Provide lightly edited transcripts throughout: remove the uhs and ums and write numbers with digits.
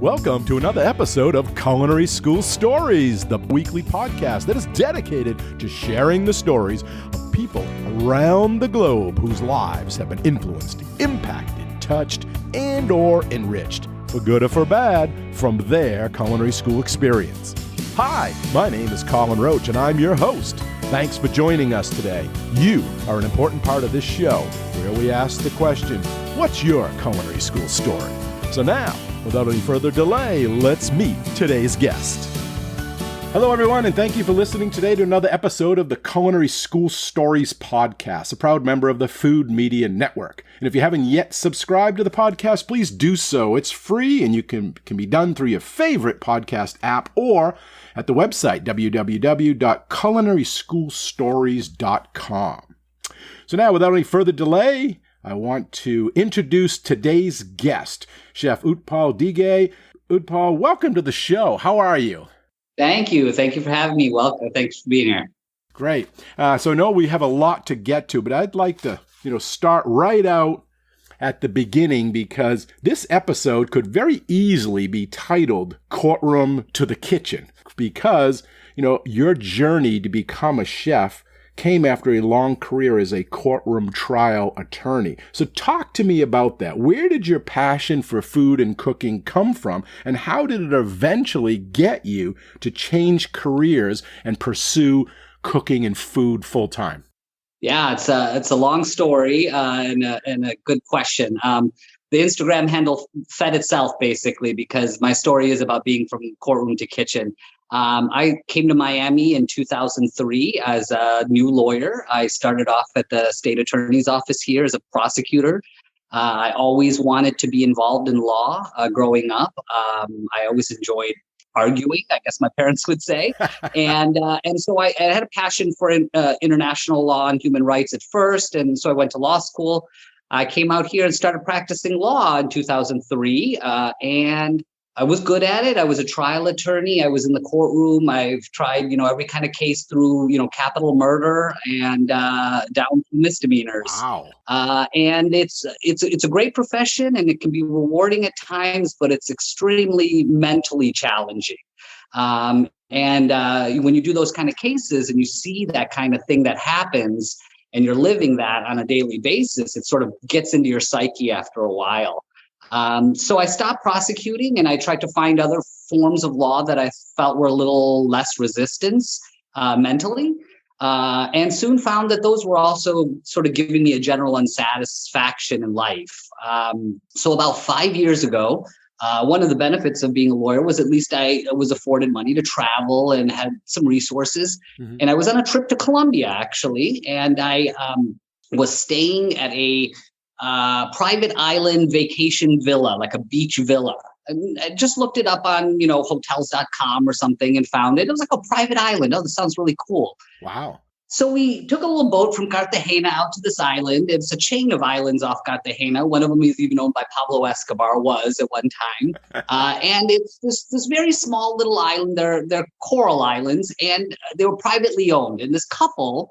Welcome to another episode of Culinary School Stories, the weekly podcast that is dedicated to sharing the stories of people around the globe whose lives have been influenced, impacted, touched, and or enriched, for good or for bad, from their culinary school experience. Hi, my name is Colin Roach, and I'm your host. Thanks for joining us today. You are an important part of this show, where we ask the question, what's your culinary school story? So now, without any further delay, let's meet today's guest. Hello, everyone, and thank you for listening today to another episode of the Culinary School Stories podcast, a proud member of the Food Media Network. And if you haven't yet subscribed to the podcast, please do so. It's free, and you can be done through your favorite podcast app or at the website, www.culinaryschoolstories.com. So now, without any further delay, I want to introduce today's guest, Chef Utpal Dighe. Utpal, welcome to the show. How are you? Thank you. Thank you for having me. Welcome. Thanks for being here. Great. So I know we have a lot to get to, but I'd like to, start right out at the beginning, because this episode could very easily be titled Courtroom to the Kitchen, because, your journey to become a chef came after a long career as a courtroom trial attorney. So talk to me about that. Where did your passion for food and cooking come from, and how did it eventually get you to change careers and pursue cooking and food full time? Yeah, it's a long story and a good question. The Instagram handle fed itself basically because my story is about being from courtroom to kitchen. I came to Miami in 2003 as a new lawyer. I started off at the state attorney's office here as a prosecutor. I always wanted to be involved in law growing up. I always enjoyed arguing, I guess my parents would say. And so I had a passion for international law and human rights at first. And so I went to law school. I came out here and started practicing law in 2003. And I was good at it. I was a trial attorney. I was in the courtroom. I've tried, every kind of case through, capital murder and down to misdemeanors. Wow. And it's a great profession, and it can be rewarding at times, but it's extremely mentally challenging. And when you do those kind of cases and you see that kind of thing that happens, and you're living that on a daily basis, it sort of gets into your psyche after a while. So I stopped prosecuting, and I tried to find other forms of law that I felt were a little less resistance mentally, and soon found that those were also sort of giving me a general unsatisfaction in life. So about 5 years ago, one of the benefits of being a lawyer was at least I was afforded money to travel and had some resources. Mm-hmm. And I was on a trip to Colombia, actually, and I was staying at a private island vacation villa, like a beach villa. I just looked it up on, hotels.com or something and found it. It was like a private island. Oh, this sounds really cool. Wow. So we took a little boat from Cartagena out to this island. It's a chain of islands off Cartagena. One of them is even owned by Pablo Escobar, was at one time. And it's this very small little island. They're coral islands, and they were privately owned. And this couple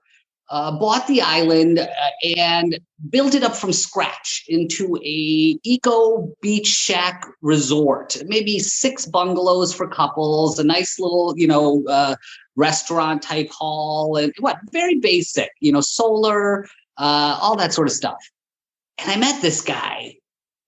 bought the island and built it up from scratch into a eco beach shack resort. Maybe 6 bungalows for couples, a nice little, restaurant type hall, and very basic, solar, all that sort of stuff. And I met this guy,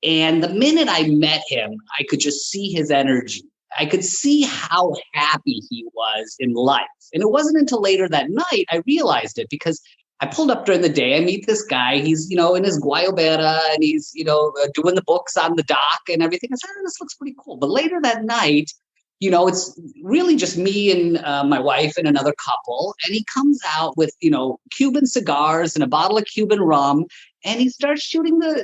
and the minute I met him, I could just see his energy. I could see how happy he was in life. And it wasn't until later that night I realized it, because I pulled up during the day. I meet this guy. He's, in his guayabera, and he's, doing the books on the dock and everything. I said, this looks pretty cool. But later that night, it's really just me and my wife and another couple. And he comes out with, Cuban cigars and a bottle of Cuban rum. And he starts shooting the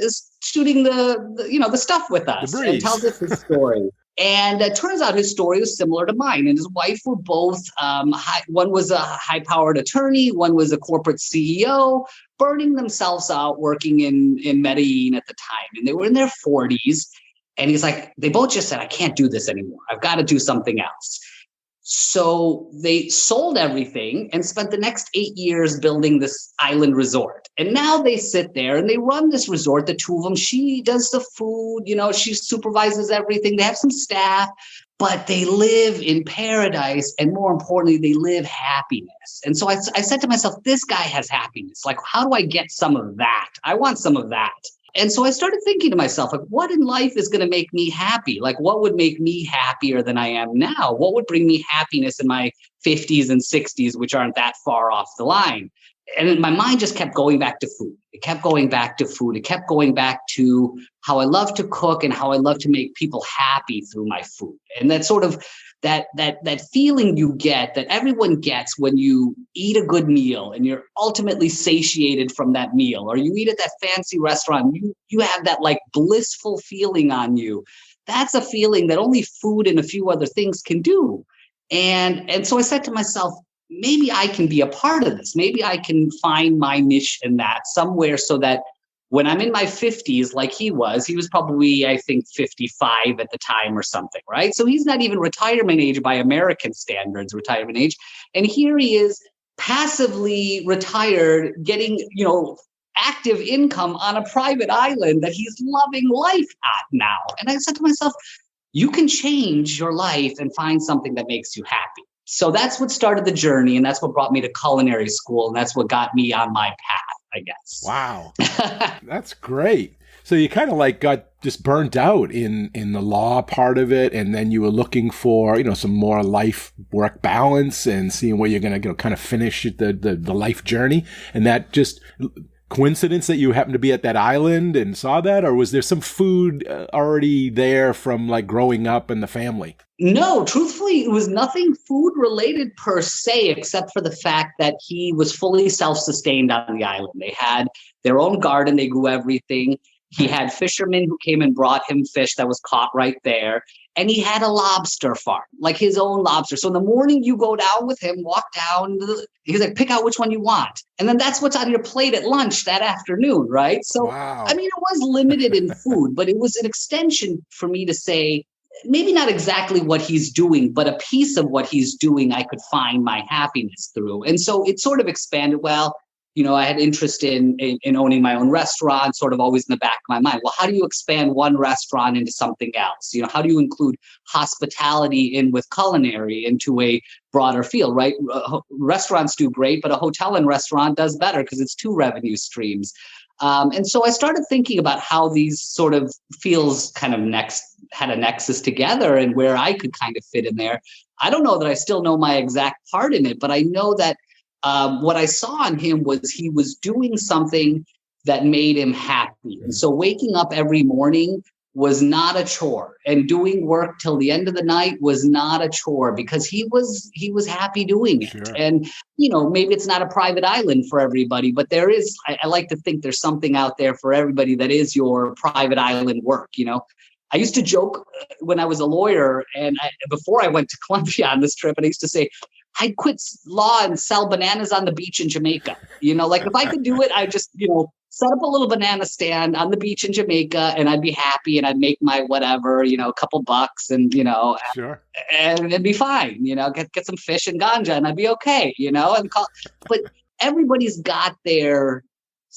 stuff with us and tells us his story. And it turns out his story was similar to mine. And his wife were both, one was a high-powered attorney, one was a corporate CEO, burning themselves out working in Medellin at the time. And they were in their 40s. And he's like, they both just said, I can't do this anymore. I've got to do something else. So they sold everything and spent the next 8 years building this island resort. And now they sit there and they run this resort, the two of them. She does the food, she supervises everything. They have some staff, but they live in paradise. And more importantly, they live happiness. And so I said to myself, this guy has happiness. Like, how do I get some of that? I want some of that. And so I started thinking to myself, like, what in life is going to make me happy? Like, what would make me happier than I am now? What would bring me happiness in my 50s and 60s, which aren't that far off the line? And my mind just kept going back to food. It kept going back to food. It kept going back to how I love to cook and how I love to make people happy through my food. And that sort of that feeling you get, that everyone gets when you eat a good meal and you're ultimately satiated from that meal, or you eat at that fancy restaurant, you have that like blissful feeling on you. That's a feeling that only food and a few other things can do. And so I said to myself, maybe I can be a part of this. Maybe I can find my niche in that somewhere, so that when I'm in my 50s, like he was probably, I think, 55 at the time or something, right? So he's not even retirement age by American standards, retirement age. And here he is, passively retired, getting, active income on a private island that he's loving life at now. And I said to myself, you can change your life and find something that makes you happy. So that's what started the journey, and that's what brought me to culinary school, and that's what got me on my path, I guess. Wow. That's great. So you kind of like got just burnt out in the law part of it, and then you were looking for, some more life-work balance and seeing where you're going to kind of finish the life journey. And that just coincidence that you happened to be at that island and saw that, or was there some food already there from like growing up in the family? No, truthfully, it was nothing food related per se, except for the fact that he was fully self-sustained on the island. They had their own garden. They grew everything. He had fishermen who came and brought him fish that was caught right there. And he had a lobster farm, like his own lobster. So in the morning, you go down with him, walk down. He's like, pick out which one you want. And then that's what's on your plate at lunch that afternoon, right? So, wow. I mean, it was limited in food, but it was an extension for me to say, maybe not exactly what he's doing, but a piece of what he's doing I could find my happiness through. And so it sort of expanded. Well, I had interest in owning my own restaurant, sort of always in the back of my mind. Well, how do you expand one restaurant into something else? How do you include hospitality in with culinary into a broader field, right? Restaurants do great, but a hotel and restaurant does better because it's two revenue streams. And so I started thinking about how these sort of fields kind of had a nexus together and where I could kind of fit in there. I don't know that I still know my exact part in it, but I know that what I saw in him was he was doing something that made him happy. And so waking up every morning was not a chore, and doing work till the end of the night was not a chore, because he was happy doing it. Sure. And, maybe it's not a private island for everybody, but there is, I like to think there's something out there for everybody that is your private island work. I used to joke when I was a lawyer, and before I went to Columbia on this trip, and I used to say, I'd quit law and sell bananas on the beach in Jamaica. Like if I could do it, I'd just, set up a little banana stand on the beach in Jamaica, and I'd be happy, and I'd make my whatever, a couple bucks, and, sure. And it'd be fine, get some fish and ganja, and I'd be okay, but everybody's got their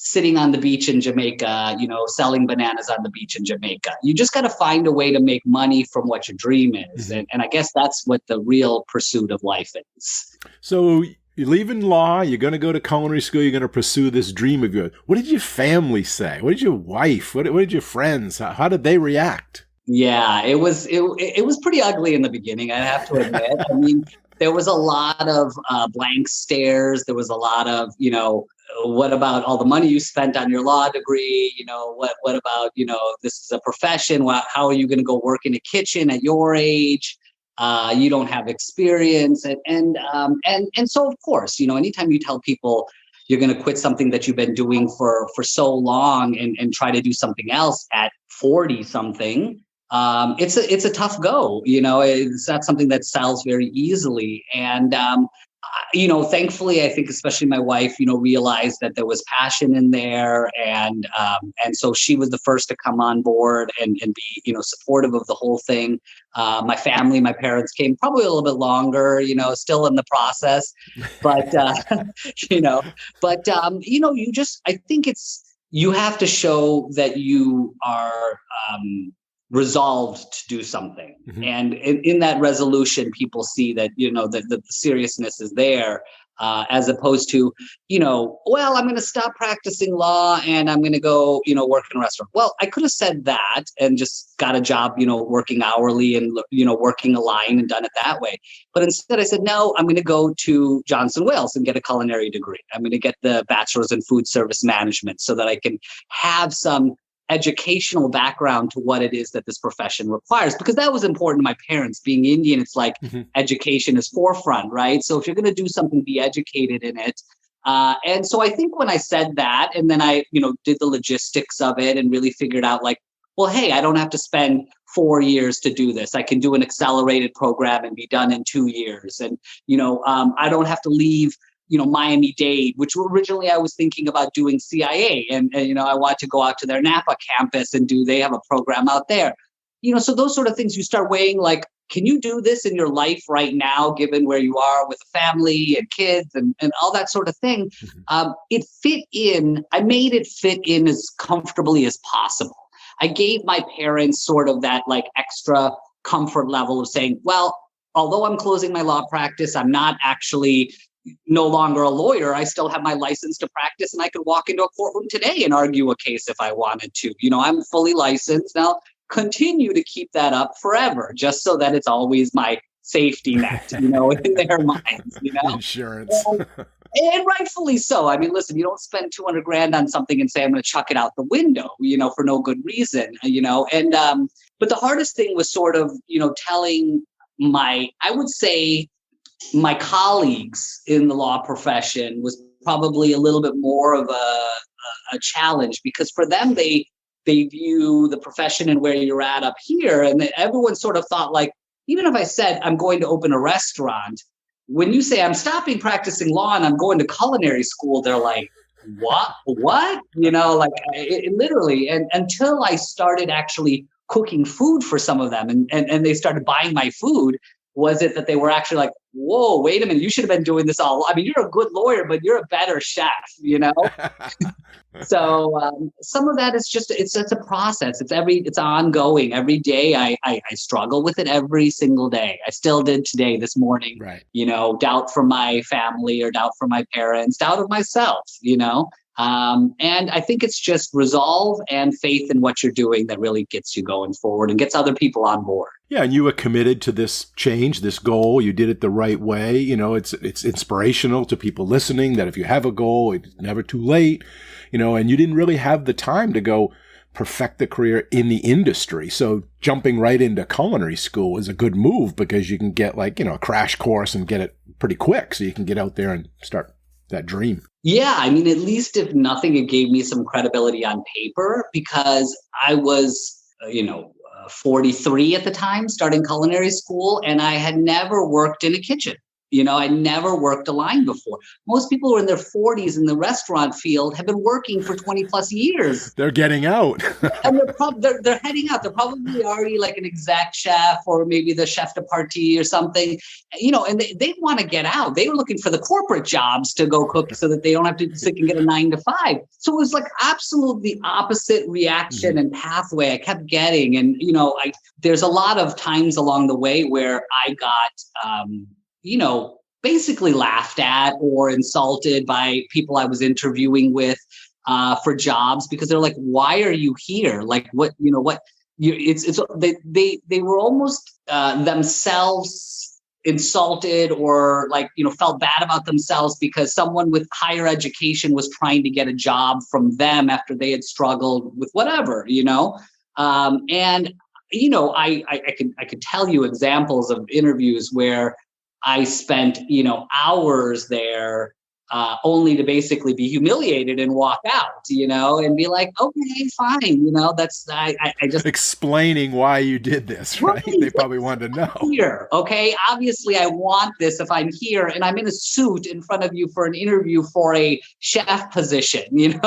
sitting on the beach in Jamaica, selling bananas on the beach in Jamaica. You just got to find a way to make money from what your dream is. Mm-hmm. And I guess that's what the real pursuit of life is. So you're leaving law, you're going to go to culinary school, you're going to pursue this dream of yours. What did your family say? What did your wife, what did your friends, how did they react? Yeah, it was pretty ugly in the beginning, I have to admit. I mean, there was a lot of blank stares. There was a lot of, what about all the money you spent on your law degree? What about, this is a profession. How are you going to go work in a kitchen at your age? You don't have experience. And so, of course, anytime you tell people you're going to quit something that you've been doing for so long and try to do something else at 40 something, it's a tough go. It's not something that sells very easily. And Thankfully, I think especially my wife, realized that there was passion in there, and so she was the first to come on board and be, supportive of the whole thing. My family, my parents came probably a little bit longer, still in the process, but you know, I think you have to show that you are resolved to do something. Mm-hmm. And in that resolution, people see that, that the seriousness is there, as opposed to, well, I'm going to stop practicing law and I'm going to go, work in a restaurant. Well, I could have said that and just got a job, working hourly and, working a line and done it that way. But instead I said, no, I'm going to go to Johnson Wales and get a culinary degree. I'm going to get the bachelor's in food service management so that I can have some educational background to what it is that this profession requires, because that was important to my parents. Being Indian, it's like education is forefront, right? So if you're going to do something, be educated in it. And so I think when I said that, and then I, did the logistics of it and really figured out like, well, hey, I don't have to spend 4 years to do this. I can do an accelerated program and be done in 2 years. And, I don't have to leave Miami-Dade, which originally I was thinking about doing CIA. And I wanted to go out to their Napa campus and they have a program out there. So those sort of things you start weighing, like, can you do this in your life right now, given where you are with a family and kids and all that sort of thing? It fit in. I made it fit in as comfortably as possible. I gave my parents sort of that like extra comfort level of saying, well, although I'm closing my law practice, I'm not actually no longer a lawyer. I still have my license to practice and I could walk into a courtroom today and argue a case if I wanted to. I'm fully licensed. Now continue to keep that up forever, just so that it's always my safety net, in their minds, Insurance. And rightfully so. I mean, listen, you don't spend $200,000 on something and say, I'm going to chuck it out the window, for no good reason, and, but the hardest thing was sort of, telling I would say, my colleagues in the law profession was probably a little bit more of a challenge, because for them, they view the profession and where you're at up here. And everyone sort of thought like, even if I said I'm going to open a restaurant, when you say I'm stopping practicing law and I'm going to culinary school, they're like, what, literally. And until I started actually cooking food for some of them and they started buying my food, was it that they were actually like, whoa, wait a minute, you should have been doing this all. I mean, you're a good lawyer, but you're a better chef, So some of that is just, it's a process. It's ongoing. Every day I struggle with it every single day. I still did today, this morning, right. Doubt from my family or doubt from my parents, doubt of myself, and I think it's just resolve and faith in what you're doing that really gets you going forward and gets other people on board. Yeah, and you were committed to this change, this goal. You did it the right way. It's inspirational to people listening that if you have a goal, it's never too late. And you didn't really have the time to go perfect the career in the industry. So jumping right into culinary school is a good move, because you can get a crash course and get it pretty quick. So you can get out there and start that dream. Yeah, I mean, at least if nothing, it gave me some credibility on paper, because I was, 43 at the time, starting culinary school, and I had never worked in a kitchen. I never worked a line before. Most people who are in their 40s in the restaurant field have been working for 20 plus years. They're getting out. And they're heading out. They're probably already like an exec chef or maybe the chef de partie or something, and they want to get out. They were looking for the corporate jobs to go cook so that they don't have to, so they can get a 9 to 5. So it was like absolutely opposite reaction and pathway I kept getting. And, there's a lot of times along the way where I got, basically laughed at or insulted by people I was interviewing with for jobs, because they're like, why are you here? Like, what, they were almost themselves insulted or felt bad about themselves because someone with higher education was trying to get a job from them after they had struggled with whatever, and, I could tell you examples of interviews where I spent, hours there only to basically be humiliated and walk out, and be like, okay, fine. I just explaining why you did this, right? They probably wanted to know. Here, okay. Obviously, I want this if I'm here and I'm in a suit in front of you for an interview for a chef position,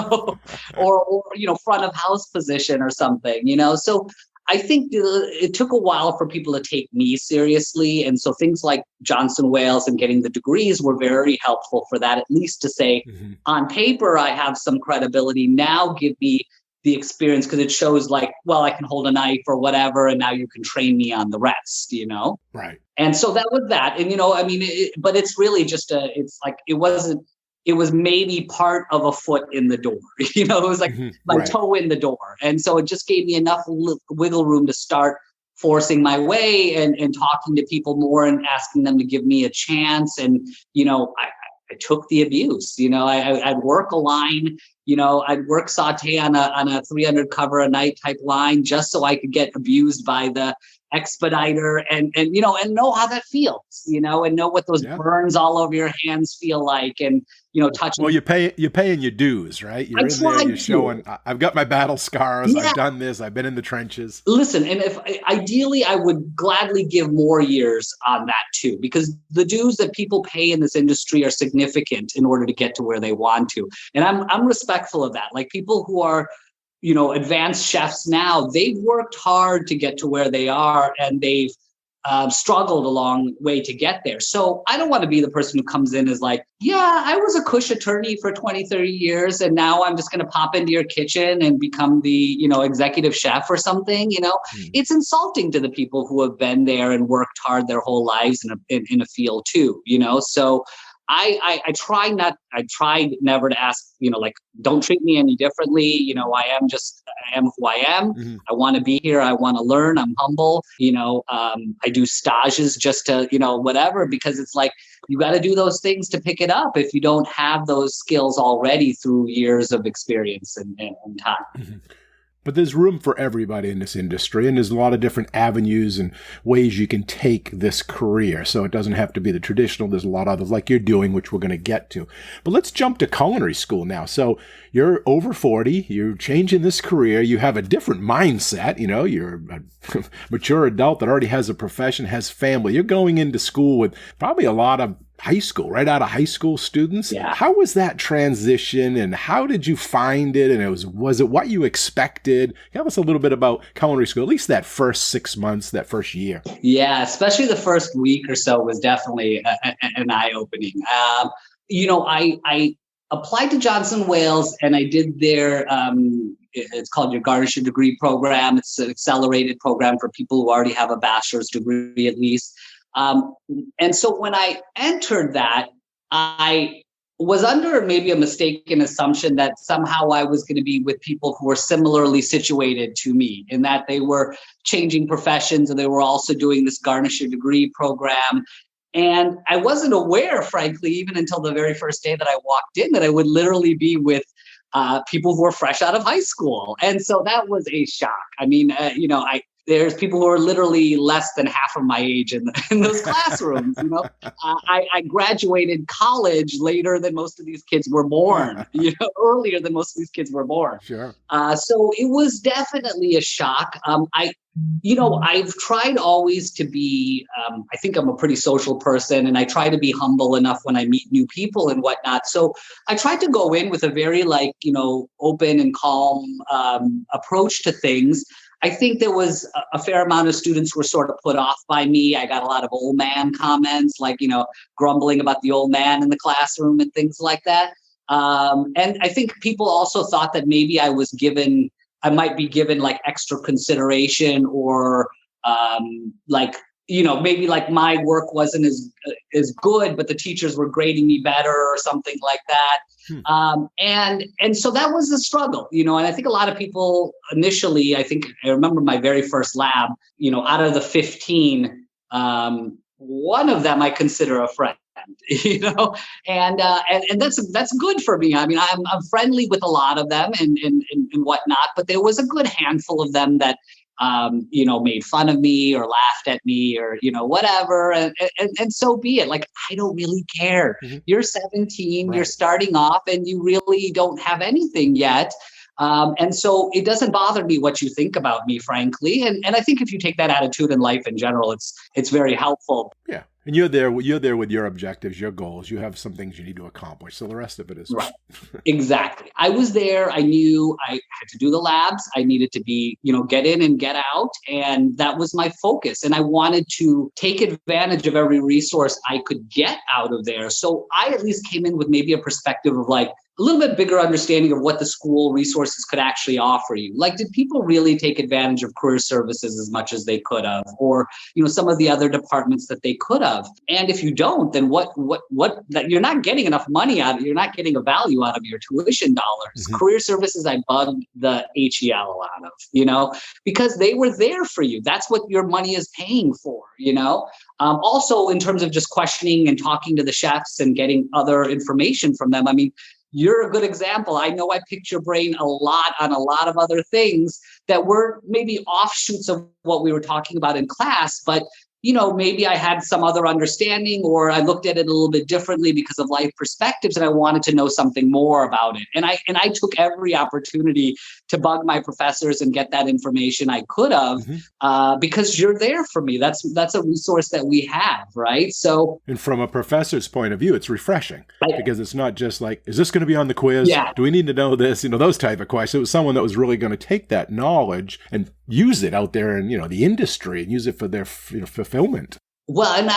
or front of house position or something, So I think it took a while for people to take me seriously. And so things like Johnson Wales and getting the degrees were very helpful for that, at least to say, on paper, I have some credibility. Now give me the experience, because it shows like, well, I can hold a knife or whatever, and now you can train me on the rest, Right. And so that was that. And, but it's really just it was maybe part of a foot in the door, it was like my toe in the door. And so it just gave me enough wiggle room to start forcing my way and talking to people more and asking them to give me a chance. And, I took the abuse, I'd work a line, I'd work saute on a 300 cover a night type line just so I could get abused by the expediter and know how that feels, and know what those burns all over your hands feel like, and touching. Well, you're paying your dues, right? You're in there, you're showing, I've got my battle scars, I've done this, I've been in the trenches. Listen, and if ideally I would gladly give more years on that too, because the dues that people pay in this industry are significant in order to get to where they want to. And I'm respectful of that. Like people who are advanced chefs now, they've worked hard to get to where they are, and they've struggled a long way to get there. So I don't want to be the person who comes in as like, yeah, I was a cush attorney for 20, 30 years, and now I'm just going to pop into your kitchen and become the, executive chef or something. It's insulting to the people who have been there and worked hard their whole lives in a field too, So I tried never to ask, don't treat me any differently. I am who I am. I want to be here. I want to learn. I'm humble. I do stages just to, whatever, because it's like, you got to do those things to pick it up if you don't have those skills already through years of experience and time. But there's room for everybody in this industry, and there's a lot of different avenues and ways you can take this career. So it doesn't have to be the traditional. There's a lot of others like you're doing, which we're going to get to. But let's jump to culinary school now. So you're over 40, you're changing this career, you have a different mindset, you're a mature adult that already has a profession, has family. You're going into school with probably a lot of right out of high school students. Yeah. How was that transition, and how did you find it? And was it what you expected? Tell us a little bit about culinary school, at least that first 6 months, that first year. Yeah, especially the first week or so was definitely an eye-opening. I applied to Johnson Wales, and I did their, it's called your garnish your degree program. It's an accelerated program for people who already have a bachelor's degree at least. And so when I entered that, I was under maybe a mistaken assumption that somehow I was going to be with people who were similarly situated to me, in that they were changing professions and they were also doing this garnish your degree program. And I wasn't aware, frankly, even until the very first day that I walked in, that I would literally be with people who were fresh out of high school. And so that was a shock. I mean, there's people who are literally less than half of my age in those classrooms. I graduated college later than most of these kids were born, earlier than most of these kids were born. Sure. So it was definitely a shock. I've tried always to be, I think I'm a pretty social person, and I try to be humble enough when I meet new people and whatnot. So I tried to go in with a very open and calm approach to things. I think there was a fair amount of students who were sort of put off by me. I got a lot of old man comments, grumbling about the old man in the classroom and things like that. And I think people also thought that maybe I might be given extra consideration, or maybe my work wasn't as good, but the teachers were grading me better or something like that. And so that was a struggle, and I think a lot of people initially, I remember my very first lab, out of the 15, one of them I consider a friend, and that's good for me. I mean, I'm friendly with a lot of them and whatnot, but there was a good handful of them that made fun of me or laughed at me or, whatever. And so be it. Like, I don't really care. Mm-hmm. You're 17, Right. you're starting off and you really don't have anything yet. And so it doesn't bother me what you think about me, frankly. And I think if you take that attitude in life in general, it's very helpful. Yeah. And you're there with your objectives, your goals. You have some things you need to accomplish. So the rest of it is right. Exactly. I was there. I knew I had to do the labs. I needed to be, get in and get out. And that was my focus. And I wanted to take advantage of every resource I could get out of there. So I at least came in with maybe a perspective of like, a little bit bigger understanding of what the school resources could actually offer you. Like, did people really take advantage of career services as much as they could have, or, some of the other departments that they could have? And if you don't, then what that you're not getting enough money out of, you're not getting a value out of your tuition dollars. Mm-hmm. Career services, I bugged the HEL out of, because they were there for you. That's what your money is paying for, Also, in terms of just questioning and talking to the chefs and getting other information from them, I mean, you're a good example. I know I picked your brain a lot on a lot of other things that were maybe offshoots of what we were talking about in class, but maybe I had some other understanding or I looked at it a little bit differently because of life perspectives and I wanted to know something more about it. And I took every opportunity to bug my professors and get that information I could have, because you're there for me. That's a resource that we have, right? So, and from a professor's point of view, it's refreshing because it's not just like, is this going to be on the quiz? Yeah. Do we need to know this? Those type of questions. It was someone that was really going to take that knowledge and use it out there in, the industry and use it for their, fulfillment. Well, and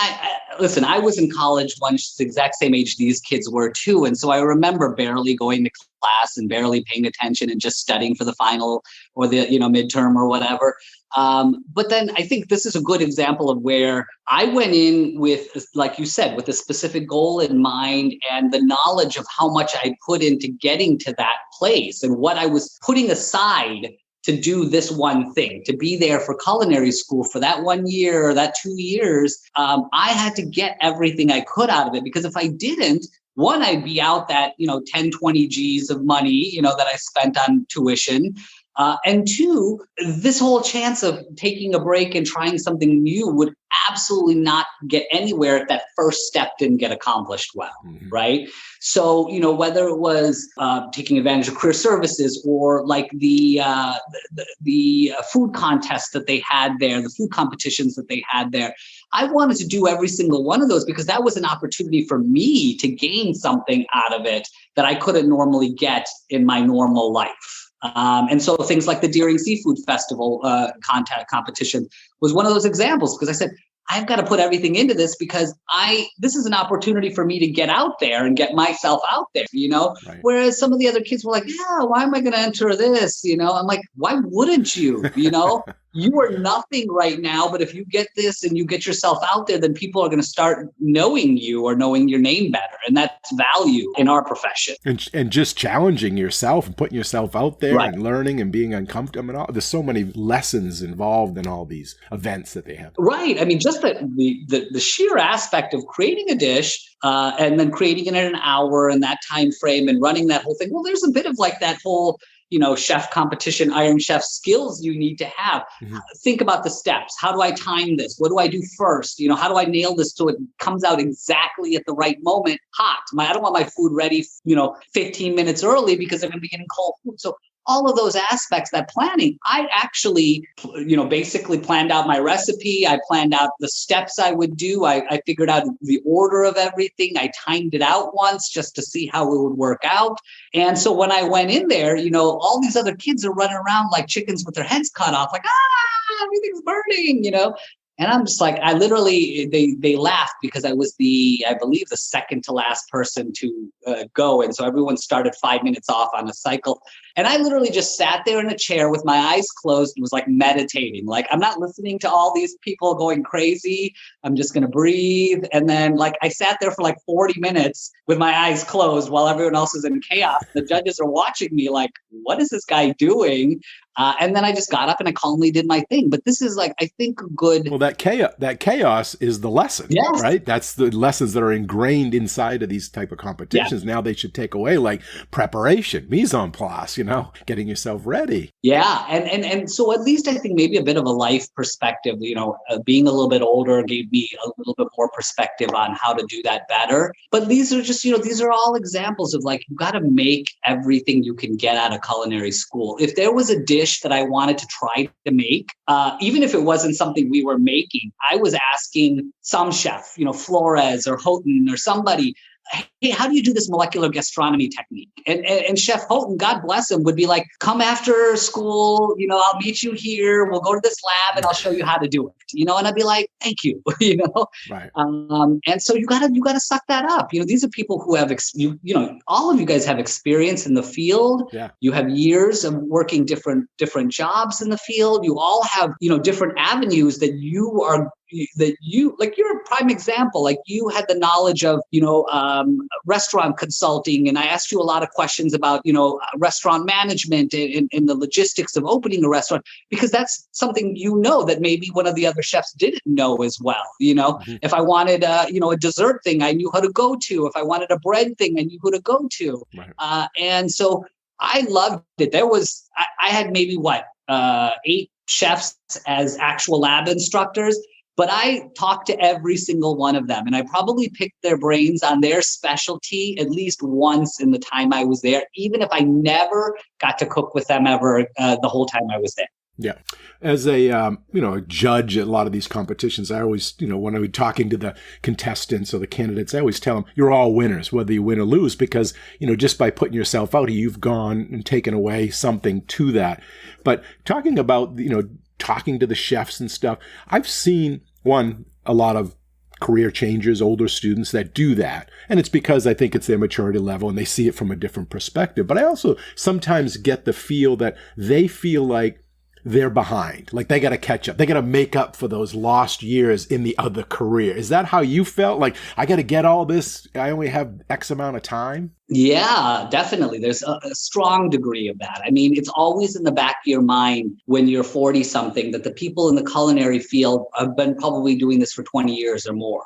listen, I was in college once, the exact same age these kids were too. And so I remember barely going to class and barely paying attention and just studying for the final or the, midterm or whatever. But then I think this is a good example of where I went in with, like you said, with a specific goal in mind and the knowledge of how much I put into getting to that place and what I was putting aside to do this one thing, to be there for culinary school for that 1 year or that 2 years. I had to get everything I could out of it, because if I didn't, one, I'd be out that, 10, 20 G's of money, that I spent on tuition. And two, this whole chance of taking a break and trying something new would absolutely not get anywhere if that first step didn't get accomplished well, right? So, whether it was taking advantage of career services or like the food contests that they had there, the food competitions that they had there, I wanted to do every single one of those because that was an opportunity for me to gain something out of it that I couldn't normally get in my normal life. And so things like the Deering Seafood Festival competition was one of those examples, because I said, I've got to put everything into this because this is an opportunity for me to get out there and get myself out there, Right. Whereas some of the other kids were like, yeah, why am I going to enter this? I'm like, why wouldn't you? You are nothing right now, but if you get this and you get yourself out there, then people are going to start knowing you or knowing your name better. And that's value in our profession. And just challenging yourself and putting yourself out there, right, and learning and being uncomfortable and all. There's so many lessons involved in all these events that they have. Right. I mean, just the sheer aspect of creating a dish and then creating it in an hour and that time frame and running that whole thing. Well, there's a bit of like that whole chef competition, Iron Chef skills you need to have. Think about the steps. How do I time this? What do I do first? How do I nail this so it comes out exactly at the right moment, hot? I don't want my food ready, 15 minutes early because they're going to be getting cold food. So all of those aspects, that planning, I actually, basically planned out my recipe. I planned out the steps I would do. I figured out the order of everything. I timed it out once just to see how it would work out. And so when I went in there, all these other kids are running around like chickens with their heads cut off, like, everything's burning, And I'm just like, I literally, they laughed because I was I believe the second to last person to go. And so everyone started 5 minutes off on a cycle. And I literally just sat there in a chair with my eyes closed and was like meditating. Like, I'm not listening to all these people going crazy. I'm just going to breathe. And then I sat there for 40 minutes with my eyes closed while everyone else is in chaos. The judges are watching me like, what is this guy doing? And then I just got up and I calmly did my thing. But this is like, I think, good. Well, that chaos is the lesson, Yes. right? That's the lessons that are ingrained inside of these type of competitions. Now they should take away like preparation, mise en place, getting yourself ready. Yeah. And so at least I think maybe a bit of a life perspective, being a little bit older gave me a little bit more perspective on how to do that better. But these are just, these are all examples of like, you got to make everything you can get out of culinary school. If there was a dish that I wanted to try to make, even if it wasn't something we were making, I was asking some chef, Flores or Houghton or somebody, hey, how do you do this molecular gastronomy technique? And Chef Houghton, God bless him, would be like, come after school, I'll meet you here. We'll go to this lab and I'll show you how to do it. And I'd be like, thank you, Right. And so you gotta suck that up. These are people who have, all of you guys have experience in the field. Yeah. You have years of working different jobs in the field. You all have, different avenues that you're a prime example. Like you had the knowledge of, restaurant consulting. And I asked you a lot of questions about, restaurant management and the logistics of opening a restaurant, because that's something, that maybe one of the other chefs didn't know as well. Mm-hmm. If I wanted a dessert thing, I knew how to go to. If I wanted a bread thing, I knew who to go to. Right. And so I loved it. I had maybe 8 chefs as actual lab instructors. But I talked to every single one of them, and I probably picked their brains on their specialty at least once in the time I was there, even if I never got to cook with them ever the whole time I was there. Yeah. As a, a judge at a lot of these competitions, I always, when I'm talking to the contestants or the candidates, I always tell them, you're all winners, whether you win or lose, because, just by putting yourself out, you've gone and taken away something to that. But talking about, talking to the chefs and stuff, I've seen, a lot of career changers, older students that do that. And it's because I think it's their maturity level and they see it from a different perspective. But I also sometimes get the feel that they feel like they're behind, like they got to catch up. They got to make up for those lost years in the other career. Is that how you felt? Like, I got to get all this. I only have X amount of time. Yeah, definitely. There's a strong degree of that. I mean, it's always in the back of your mind when you're 40 something that the people in the culinary field have been probably doing this for 20 years or more.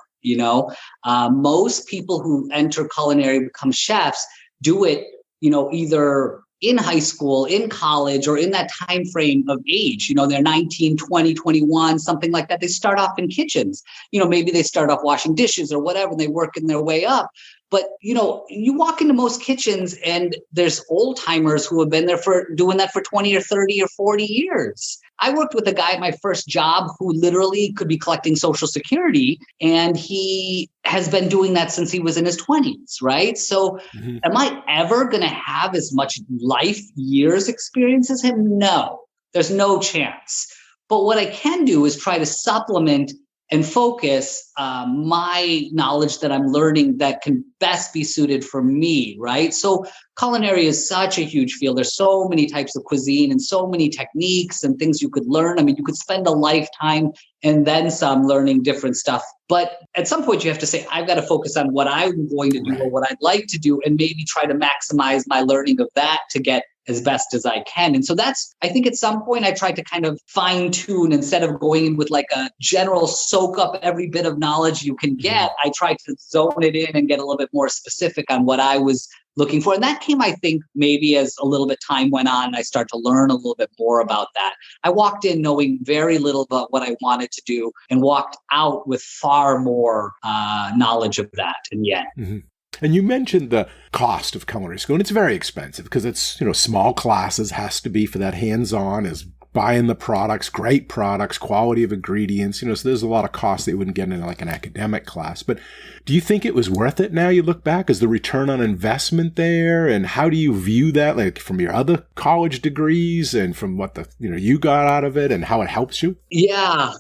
Most people who enter culinary, become chefs, do it, either in high school, in college, or in that time frame of age. They're 19, 20, 21, something like that. They start off in kitchens. Maybe they start off washing dishes or whatever, and they work in their way up. But, you walk into most kitchens and there's old timers who have been there for doing that for 20 or 30 or 40 years. I worked with a guy at my first job who literally could be collecting Social Security, and he has been doing that since he was in his 20s, right? So Am I ever going to have as much life years experience as him? No, there's no chance. But what I can do is try to supplement and focus my knowledge that I'm learning that can best be suited for me, right? So culinary is such a huge field. There's so many types of cuisine and so many techniques and things you could learn. I mean, you could spend a lifetime and then some learning different stuff. But at some point you have to say, I've got to focus on what I'm going to do or what I'd like to do, and maybe try to maximize my learning of that to get as best as I can. And so I think at some point I tried to kind of fine tune, instead of going in with like a general soak up every bit of knowledge you can get, I tried to zone it in and get a little bit more specific on what I was looking for. And that came, I think, maybe as a little bit time went on, I started to learn a little bit more about that. I walked in knowing very little about what I wanted to do and walked out with far more knowledge of that. And yet. Mm-hmm. And you mentioned the cost of culinary school, and it's very expensive because it's, small classes, has to be for that hands-on, is buying the products, great products, quality of ingredients, so there's a lot of costs that you wouldn't get in like an academic class. But do you think it was worth it now you look back? Is the return on investment there? And how do you view that, like from your other college degrees and from what you got out of it and how it helps you? Yeah,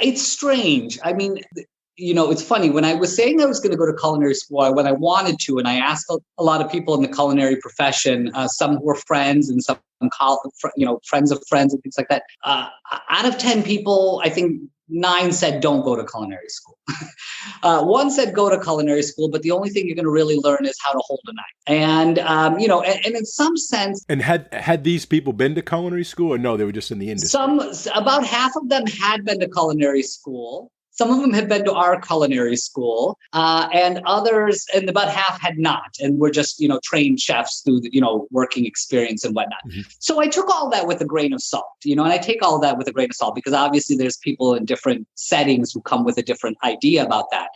it's strange. I mean, it's funny, when I was saying I was going to go to culinary school, when I wanted to, and I asked a lot of people in the culinary profession, some who were friends and some friends of friends and things like that. Out of 10 people, I think 9 said don't go to culinary school. One said go to culinary school, but the only thing you're going to really learn is how to hold a knife. And and in some sense. And had these people been to culinary school, or no, they were just in the industry? About half of them had been to culinary school. Some of them had been to our culinary school, and others, and about half had not, and were just, trained chefs through the, working experience and whatnot. Mm-hmm. So I took all that with a grain of salt, and I take all that with a grain of salt because obviously there's people in different settings who come with a different idea about that.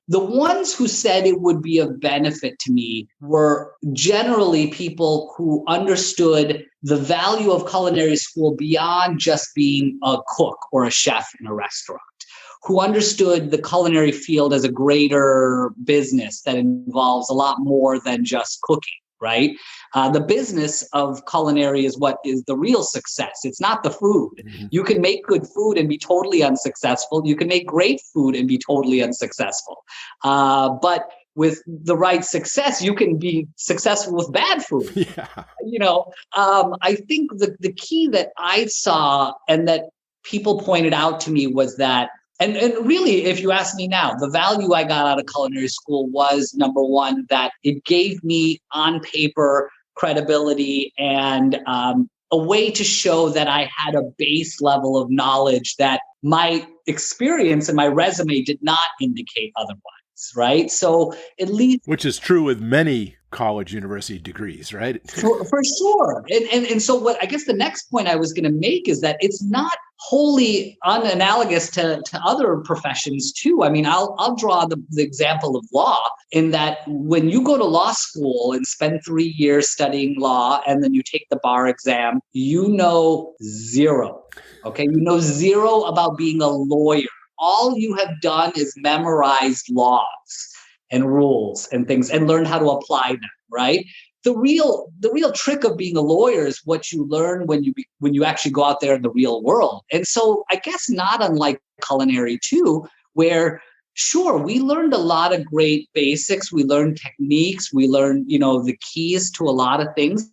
The ones who said it would be of benefit to me were generally people who understood the value of culinary school beyond just being a cook or a chef in a restaurant, who understood the culinary field as a greater business that involves a lot more than just cooking, right? The business of culinary is what is the real success. It's not the food. Mm-hmm. You can make good food and be totally unsuccessful. You can make great food and be totally unsuccessful. But with the right success, you can be successful with bad food. Yeah. I think the key that I saw and that people pointed out to me was that, and really, if you ask me now, the value I got out of culinary school was, number one, that it gave me on paper credibility and a way to show that I had a base level of knowledge that my experience and my resume did not indicate otherwise, right? So at least... Which is true with many college university degrees, right? For sure. And so what I guess the next point I was going to make is that it's not wholly unanalogous to other professions too. I mean, I'll draw the example of law in that when you go to law school and spend 3 years studying law and then you take the bar exam, you know zero. Okay. You know zero about being a lawyer. All you have done is memorized laws and rules and things and learn how to apply them, right? The real trick of being a lawyer is what you learn when you actually go out there in the real world. And so I guess not unlike culinary too, where sure, we learned a lot of great basics. We learned techniques. We learned, the keys to a lot of things.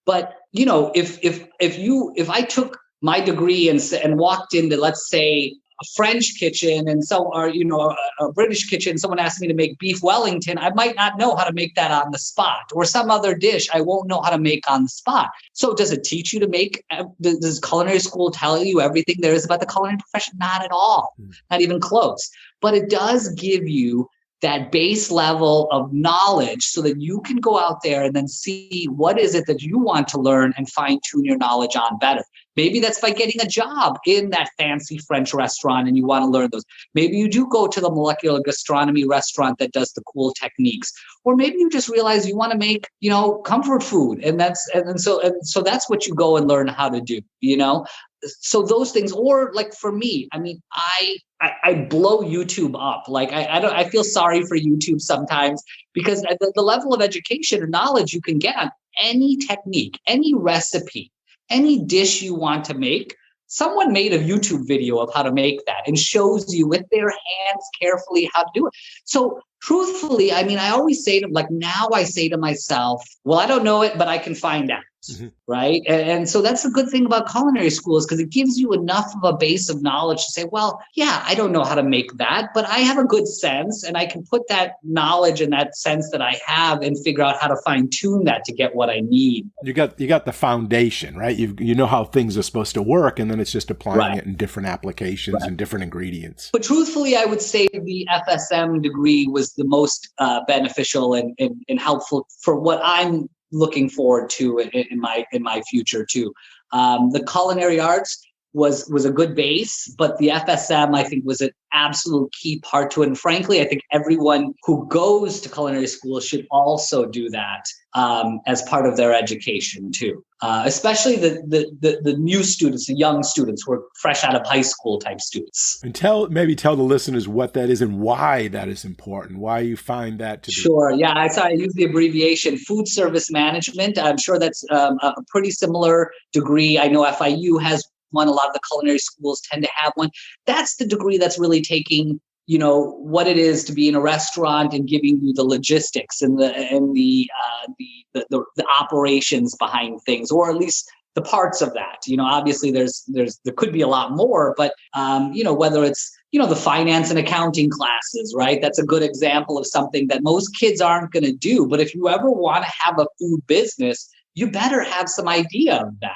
But, if I took my degree and walked into, let's say, a French kitchen and a British kitchen, someone asked me to make beef Wellington, I might not know how to make that on the spot, or some other dish I won't know how to make on the spot. So does it teach you to make, does culinary school tell you everything there is about the culinary profession? Not at all, not even close. But it does give you that base level of knowledge so that you can go out there and then see what is it that you want to learn and fine tune your knowledge on better. Maybe that's by getting a job in that fancy French restaurant and you want to learn those. Maybe you do go to the molecular gastronomy restaurant that does the cool techniques. Or maybe you just realize you want to make, comfort food. And so that's what you go and learn how to do, So those things, or like for me, I mean, I blow YouTube up. Like I feel sorry for YouTube sometimes because the level of education and knowledge you can get on any technique, any recipe, any dish you want to make, someone made a YouTube video of how to make that and shows you with their hands carefully how to do it. So truthfully, I mean, I always say now I say to myself, well, I don't know it, but I can find out. Mm-hmm. Right. And so that's a good thing about culinary schools because it gives you enough of a base of knowledge to say, well, yeah, I don't know how to make that, but I have a good sense and I can put that knowledge and that sense that I have and figure out how to fine tune that to get what I need. You got the foundation, right? You know how things are supposed to work, and then it's just applying it in different applications and different ingredients. But truthfully, I would say the FSM degree was the most beneficial and helpful for what I'm looking forward to in my future too. The culinary arts was a good base, but the FSM I think was an absolute key part to it. And frankly, I think everyone who goes to culinary school should also do that as part of their education too. Especially the new students, the young students who are fresh out of high school type students. And tell the listeners what that is and why that is important, why you find that to be. Sure. Yeah, I use the abbreviation food service management. I'm sure that's a pretty similar degree. I know FIU has one. A lot of the culinary schools tend to have one. That's the degree that's really taking what it is to be in a restaurant and giving you the logistics and the operations behind things, or at least the parts of that. Obviously there could be a lot more, but whether it's the finance and accounting classes, right? That's a good example of something that most kids aren't going to do. But if you ever want to have a food business, you better have some idea of that,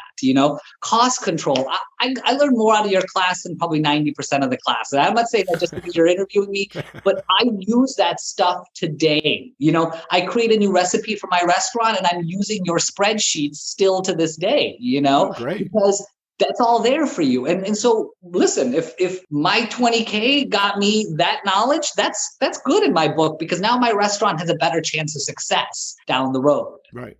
cost control. I learned more out of your class than probably 90% of the class. And I'm not saying that just because you're interviewing me, but I use that stuff today. I create a new recipe for my restaurant and I'm using your spreadsheets still to this day, Great. because that's all there for you. And so listen, if my 20K got me that knowledge, that's good in my book, because now my restaurant has a better chance of success down the road. Right.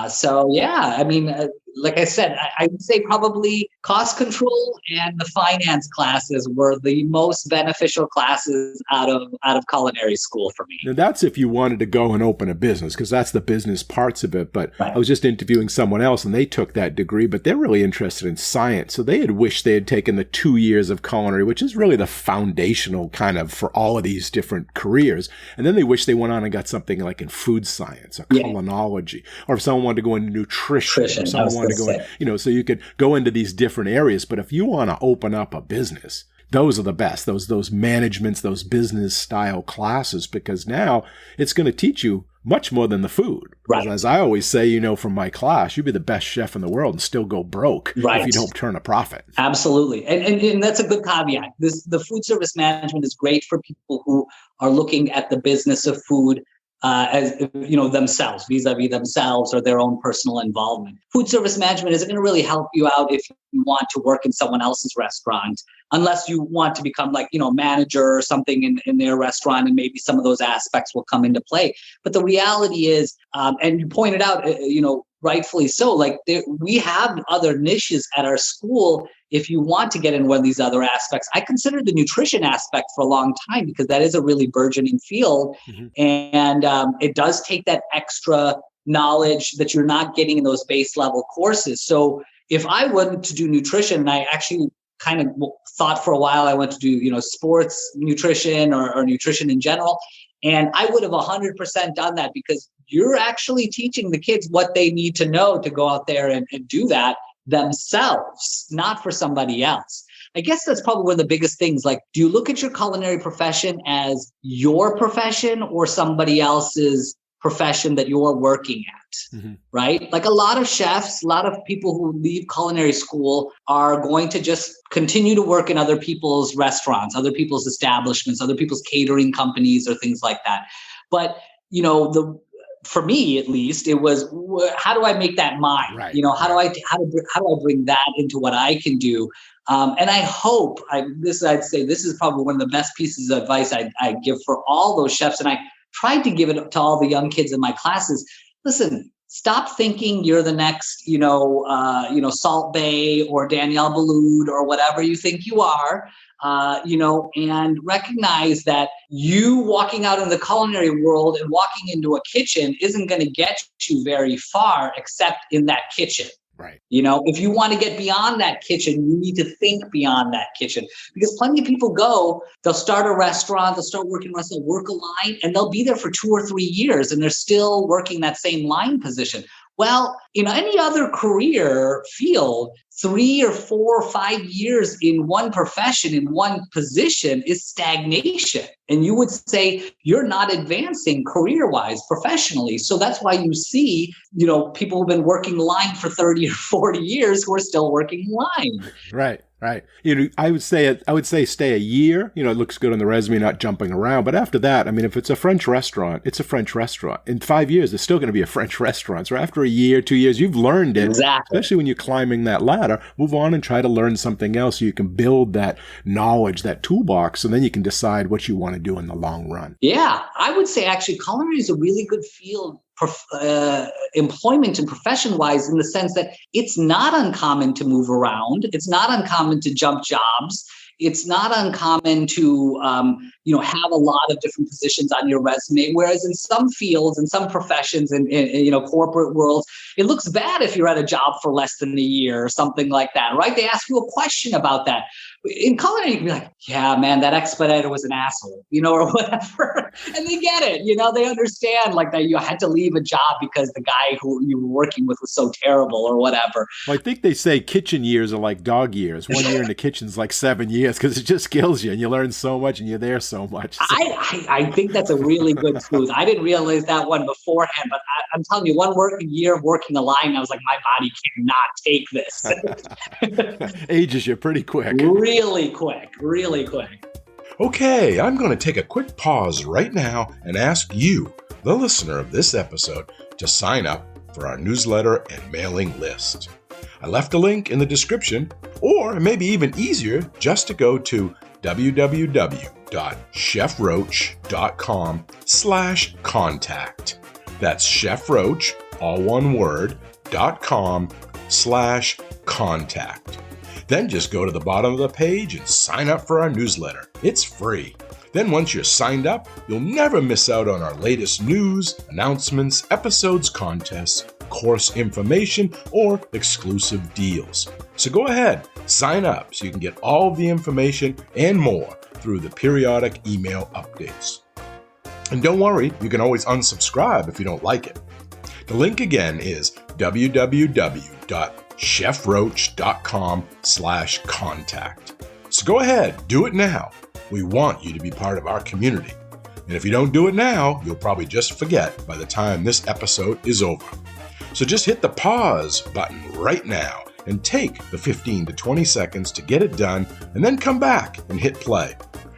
So yeah, I mean, like I said, I would say probably cost control and the finance classes were the most beneficial classes out of culinary school for me. Now that's if you wanted to go and open a business, because that's the business parts of it. But right. I was just interviewing someone else and they took that degree, but they're really interested in science. So they had wished they had taken the 2 years of culinary, which is really the foundational kind of for all of these different careers. And then they wish they went on and got something like in food science or culinology, or if someone wanted to go into nutrition or someone wanted to go in, so you could go into these different areas. But if you want to open up a business, those are the best, those managements, those business style classes, because now it's going to teach you much more than the food. Right. As I always say, from my class, you'd be the best chef in the world and still go broke if you don't turn a profit. Absolutely. And that's a good caveat. The food service management is great for people who are looking at the business of food as themselves, vis-a-vis themselves or their own personal involvement. Food service management isn't going to really help you out if you want to work in someone else's restaurant, unless you want to become manager or something in their restaurant, and maybe some of those aspects will come into play. But the reality is, and you pointed out, rightfully so, we have other niches at our school. If you want to get in one of these other aspects, I considered the nutrition aspect for a long time, because that is a really burgeoning field. Mm-hmm. And it does take that extra knowledge that you're not getting in those base level courses. So if I went to do nutrition, and I actually kind of thought for a while I went to do, sports nutrition or nutrition in general, and I would have 100% done that, because you're actually teaching the kids what they need to know to go out there and do that themselves, not for somebody else. I guess that's probably one of the biggest things. Do you look at your culinary profession as your profession or somebody else's profession that you're working at, mm-hmm. right? A lot of chefs, a lot of people who leave culinary school are going to just continue to work in other people's restaurants, other people's establishments, other people's catering companies or things like that. But, for me, at least, it was, how do I make that mine? Right. How do I bring that into what I can do? And I hope I'd say this is probably one of the best pieces of advice I give for all those chefs. And I tried to give it to all the young kids in my classes. Listen, stop thinking you're the next, Salt Bae or Danielle Boulud or whatever you think you are. And recognize that you walking out in the culinary world and walking into a kitchen isn't going to get you very far, except in that kitchen. Right. If you want to get beyond that kitchen, you need to think beyond that kitchen, because plenty of people they'll start a restaurant, they'll start working a restaurant, work a line, and they'll be there for 2 or 3 years and they're still working that same line position. Well, any other career field, 3 or 4 or 5 years in one profession, in one position is stagnation. And you would say you're not advancing career-wise, professionally. So that's why you see, people who've been working line for 30 or 40 years who are still working line. Right. Right. I would say stay a year. It looks good on the resume, not jumping around. But after that, if it's a French restaurant, it's a French restaurant. In 5 years, it's still going to be a French restaurant. So after a year, 2 years, you've learned it. Exactly. Especially when you're climbing that ladder, move on and try to learn something else so you can build that knowledge, that toolbox, and then you can decide what you want to do in the long run. Yeah, I would say actually culinary is a really good field. Employment and profession-wise, in the sense that it's not uncommon to move around. It's not uncommon to jump jobs. It's not uncommon to, have a lot of different positions on your resume. Whereas in some fields, in some professions, in corporate worlds, it looks bad if you're at a job for less than a year or something like that, right? They ask you a question about that. in culinary, you can be like, yeah, man, that expediter was an asshole, or whatever. And they get it, they understand like that you had to leave a job because the guy who you were working with was so terrible or whatever. Well, I think they say kitchen years are like dog years. 1 year in the kitchen's like 7 years because it just kills you and you learn so much and you're there so much. So. I think that's a really good truth. I didn't realize that one beforehand, but I'm telling you, 1 working year of working a line, I was like, my body cannot take this. Ages you pretty quick. Really quick. Okay, I'm going to take a quick pause right now and ask you, the listener of this episode, to sign up for our newsletter and mailing list. I left a link in the description, or maybe even easier, just to go to www.chefroach.com/contact. That's chefroach, all one word, .com/contact. Then just go to the bottom of the page and sign up for our newsletter. It's free. Then once you're signed up, you'll never miss out on our latest news, announcements, episodes, contests, course information, or exclusive deals. So go ahead, sign up so you can get all of the information and more through the periodic email updates. And don't worry, you can always unsubscribe if you don't like it. The link again is www.chefroach.com/contact. So go ahead, do it now. We want you to be part of our community. And if you don't do it now, you'll probably just forget by the time this episode is over. So just hit the pause button right now and take the 15 to 20 seconds to get it done, and then come back and hit play.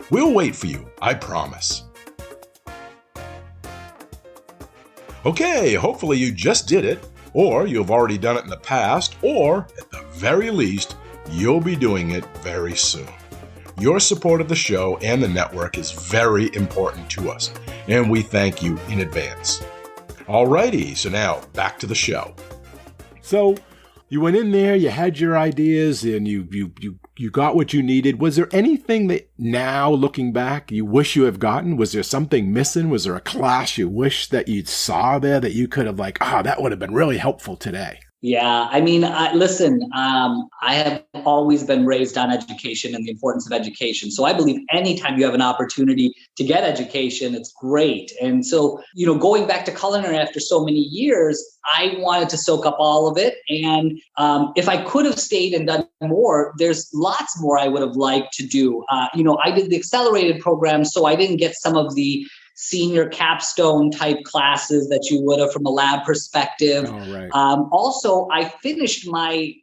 We'll wait for you, I promise. Okay, hopefully you just did it, or you've already done it in the past, or at the very least, you'll be doing it very soon. Your support of the show and the network is very important to us, and we thank you in advance. Alrighty, so now back to the show. So you went in there, you had your ideas, and you got what you needed. Was there anything that now, looking back, you wish you have gotten? Was there something missing? Was there a class you wish that you saw there that you could have that would have been really helpful today? Yeah, I mean, listen, I have always been raised on education and the importance of education. So I believe anytime you have an opportunity to get education, it's great. And so, going back to culinary after so many years, I wanted to soak up all of it. And if I could have stayed and done more, there's lots more I would have liked to do. I did the accelerated program, so I didn't get some of the senior capstone type classes that you would have from a lab perspective. Oh, right. Also, I finished my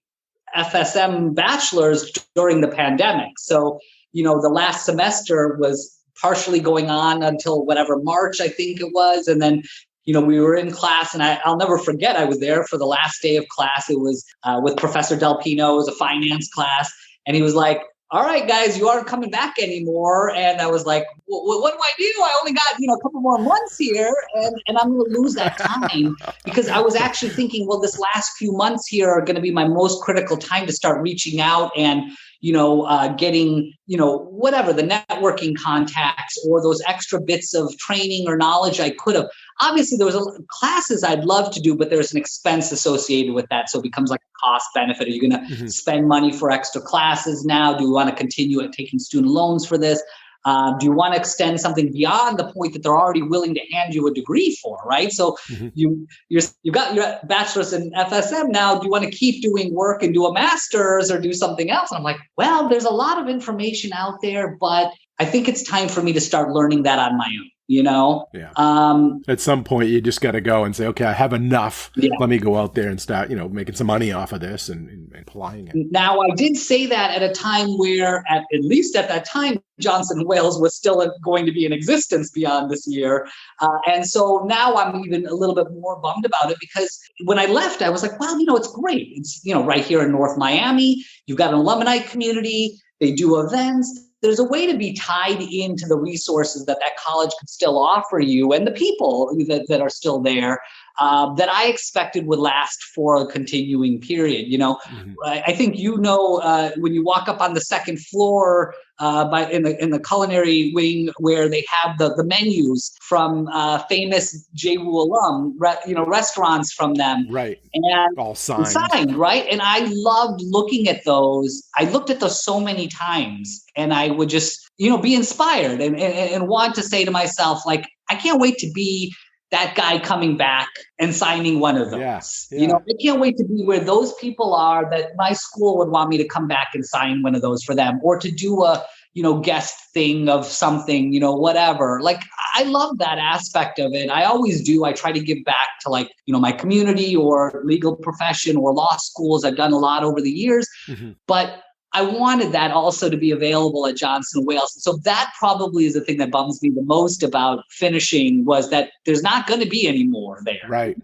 FSM bachelor's during the pandemic. So, the last semester was partially going on until March, I think it was. And then, we were in class, and I'll never forget, I was there for the last day of class. It was with Professor Del Pino. It was a finance class. And he was like, all right, guys, you aren't coming back anymore. And I was like, what do I do? I only got, a couple more months here, and I'm going to lose that time. Because I was actually thinking, well, this last few months here are going to be my most critical time to start reaching out and, getting, whatever, the networking contacts or those extra bits of training or knowledge I could have. Obviously, there was classes I'd love to do, but there's an expense associated with that. So it becomes like a cost benefit. Are you going to spend money for extra classes now? Do you want to continue at taking student loans for this? Do you want to extend something beyond the point that they're already willing to hand you a degree for, right? So you got your bachelor's in FSM now. Do you want to keep doing work and do a master's or do something else? And I'm like, well, there's a lot of information out there, but I think it's time for me to start learning that on my own. Yeah. At some point, you just got to go and say, okay, I have enough. Yeah. Let me go out there and start, making some money off of this and applying it. Now, I did say that at a time where, at least at that time, Johnson & Wales was still going to be in existence beyond this year. And so now I'm even a little bit more bummed about it, because when I left, I was like, well, it's great. It's, right here in North Miami. You've got an alumni community. They do events. There's a way to be tied into the resources that college could still offer you and the people that are still there that I expected would last for a continuing period. I think, when you walk up on the second floor in the culinary wing where they have the menus from famous JWU alum, restaurants from them. Right. And all signed. Right? And I loved looking at those. I looked at those so many times, and I would just, be inspired and want to say to myself, like, I can't wait to be that guy coming back and signing one of those. Yeah. I can't wait to be where those people are that my school would want me to come back and sign one of those for them, or to do a, guest thing of something, whatever. Like, I love that aspect of it. I always do. I try to give back to, like, my community or legal profession or law schools. I've done a lot over the years, but I wanted that also to be available at Johnson & Wales. So that probably is the thing that bums me the most about finishing, was that there's not going to be any more there. Right.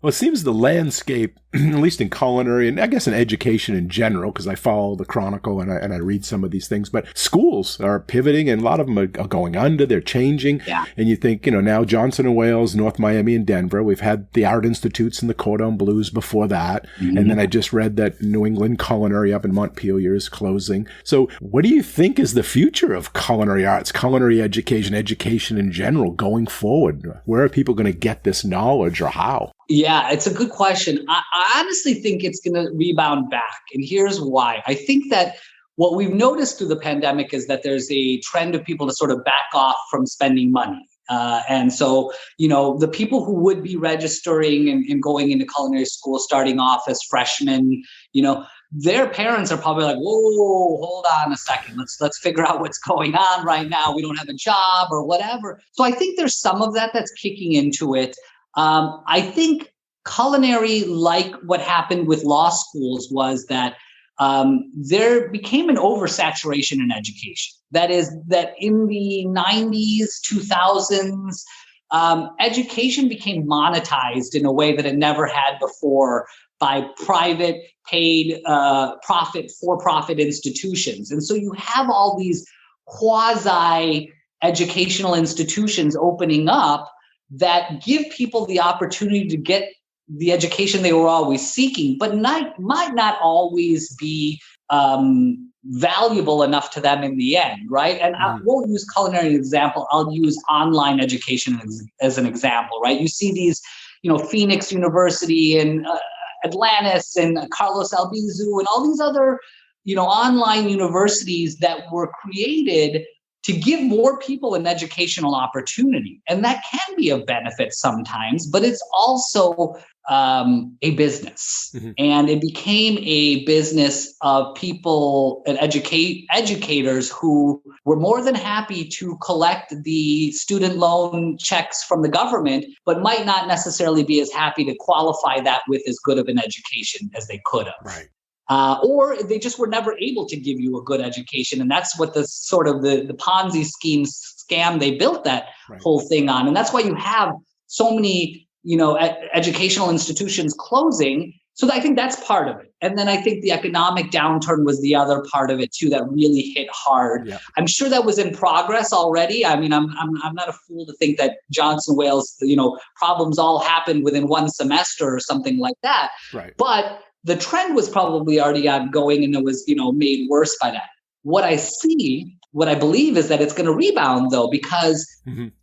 Well, it seems the landscape, at least in culinary and I guess in education in general, because I follow the Chronicle and I read some of these things, but schools are pivoting and a lot of them are going under, they're changing. Yeah. And you think, now Johnson & Wales, North Miami and Denver, we've had the Art Institutes and the Cordon Bleus before that. And then I just read that New England Culinary up in Montpelier is closing. So what do you think is the future of culinary arts, culinary education in general going forward? Where are people going to get this knowledge, or how? Yeah, it's a good question. I honestly think it's going to rebound back. And here's why. I think that what we've noticed through the pandemic is that there's a trend of people to sort of back off from spending money. And so, the people who would be registering and going into culinary school, starting off as freshmen, their parents are probably like, whoa, hold on a second. Let's figure out what's going on right now. We don't have a job or whatever. So I think there's some of that that's kicking into it. I think culinary, like what happened with law schools, was that there became an oversaturation in education. That is, that in the 90s, 2000s, education became monetized in a way that it never had before by private, paid, for-profit institutions. And so you have all these quasi-educational institutions opening up that give people the opportunity to get the education they were always seeking, but might not always be valuable enough to them in the end, right? And I won't use culinary as an example. I'll use online education as an example, right? You see these, Phoenix University and Atlantis and Carlos Albizu and all these other, online universities that were created to give more people an educational opportunity. And that can be of benefit sometimes, but it's also a business. And it became a business of people and educators who were more than happy to collect the student loan checks from the government, but might not necessarily be as happy to qualify that with as good of an education as they could have. Right. Or they just were never able to give you a good education. And that's what the sort of the Ponzi scam they built that whole thing on. And that's why you have so many, educational institutions closing. So I think that's part of it. And then I think the economic downturn was the other part of it too, that really hit hard. Yeah. I'm sure that was in progress already. I mean, I'm not a fool to think that Johnson & Wales, problems all happened within one semester or something like that. Right. But the trend was probably already ongoing, and it was, made worse by that. What I believe is that it's going to rebound though, because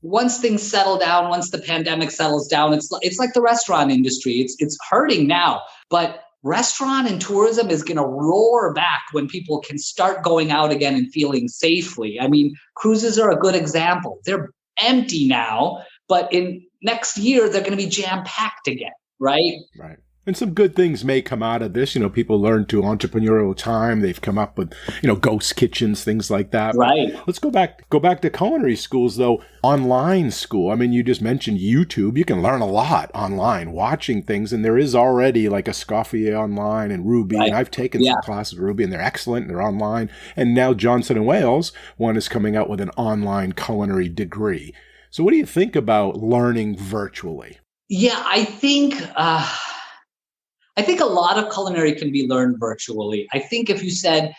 once things settle down, once the pandemic settles down, it's like the restaurant industry. It's hurting now, but restaurant and tourism is going to roar back when people can start going out again and feeling safely. I mean, cruises are a good example. They're empty now, but in next year, they're going to be jam-packed again, right? Right. And some good things may come out of this. People learn to entrepreneurial time. They've come up with, ghost kitchens, things like that. Right. But let's go back to culinary schools, though. Online school. I mean, you just mentioned YouTube. You can learn a lot online, watching things. And there is already like Escoffier online and Ruby. Right. And I've taken some classes with Ruby, and they're excellent. They're online. And now Johnson & Wales, one is coming out with an online culinary degree. So what do you think about learning virtually? Yeah, I think a lot of culinary can be learned virtually. I think if you said,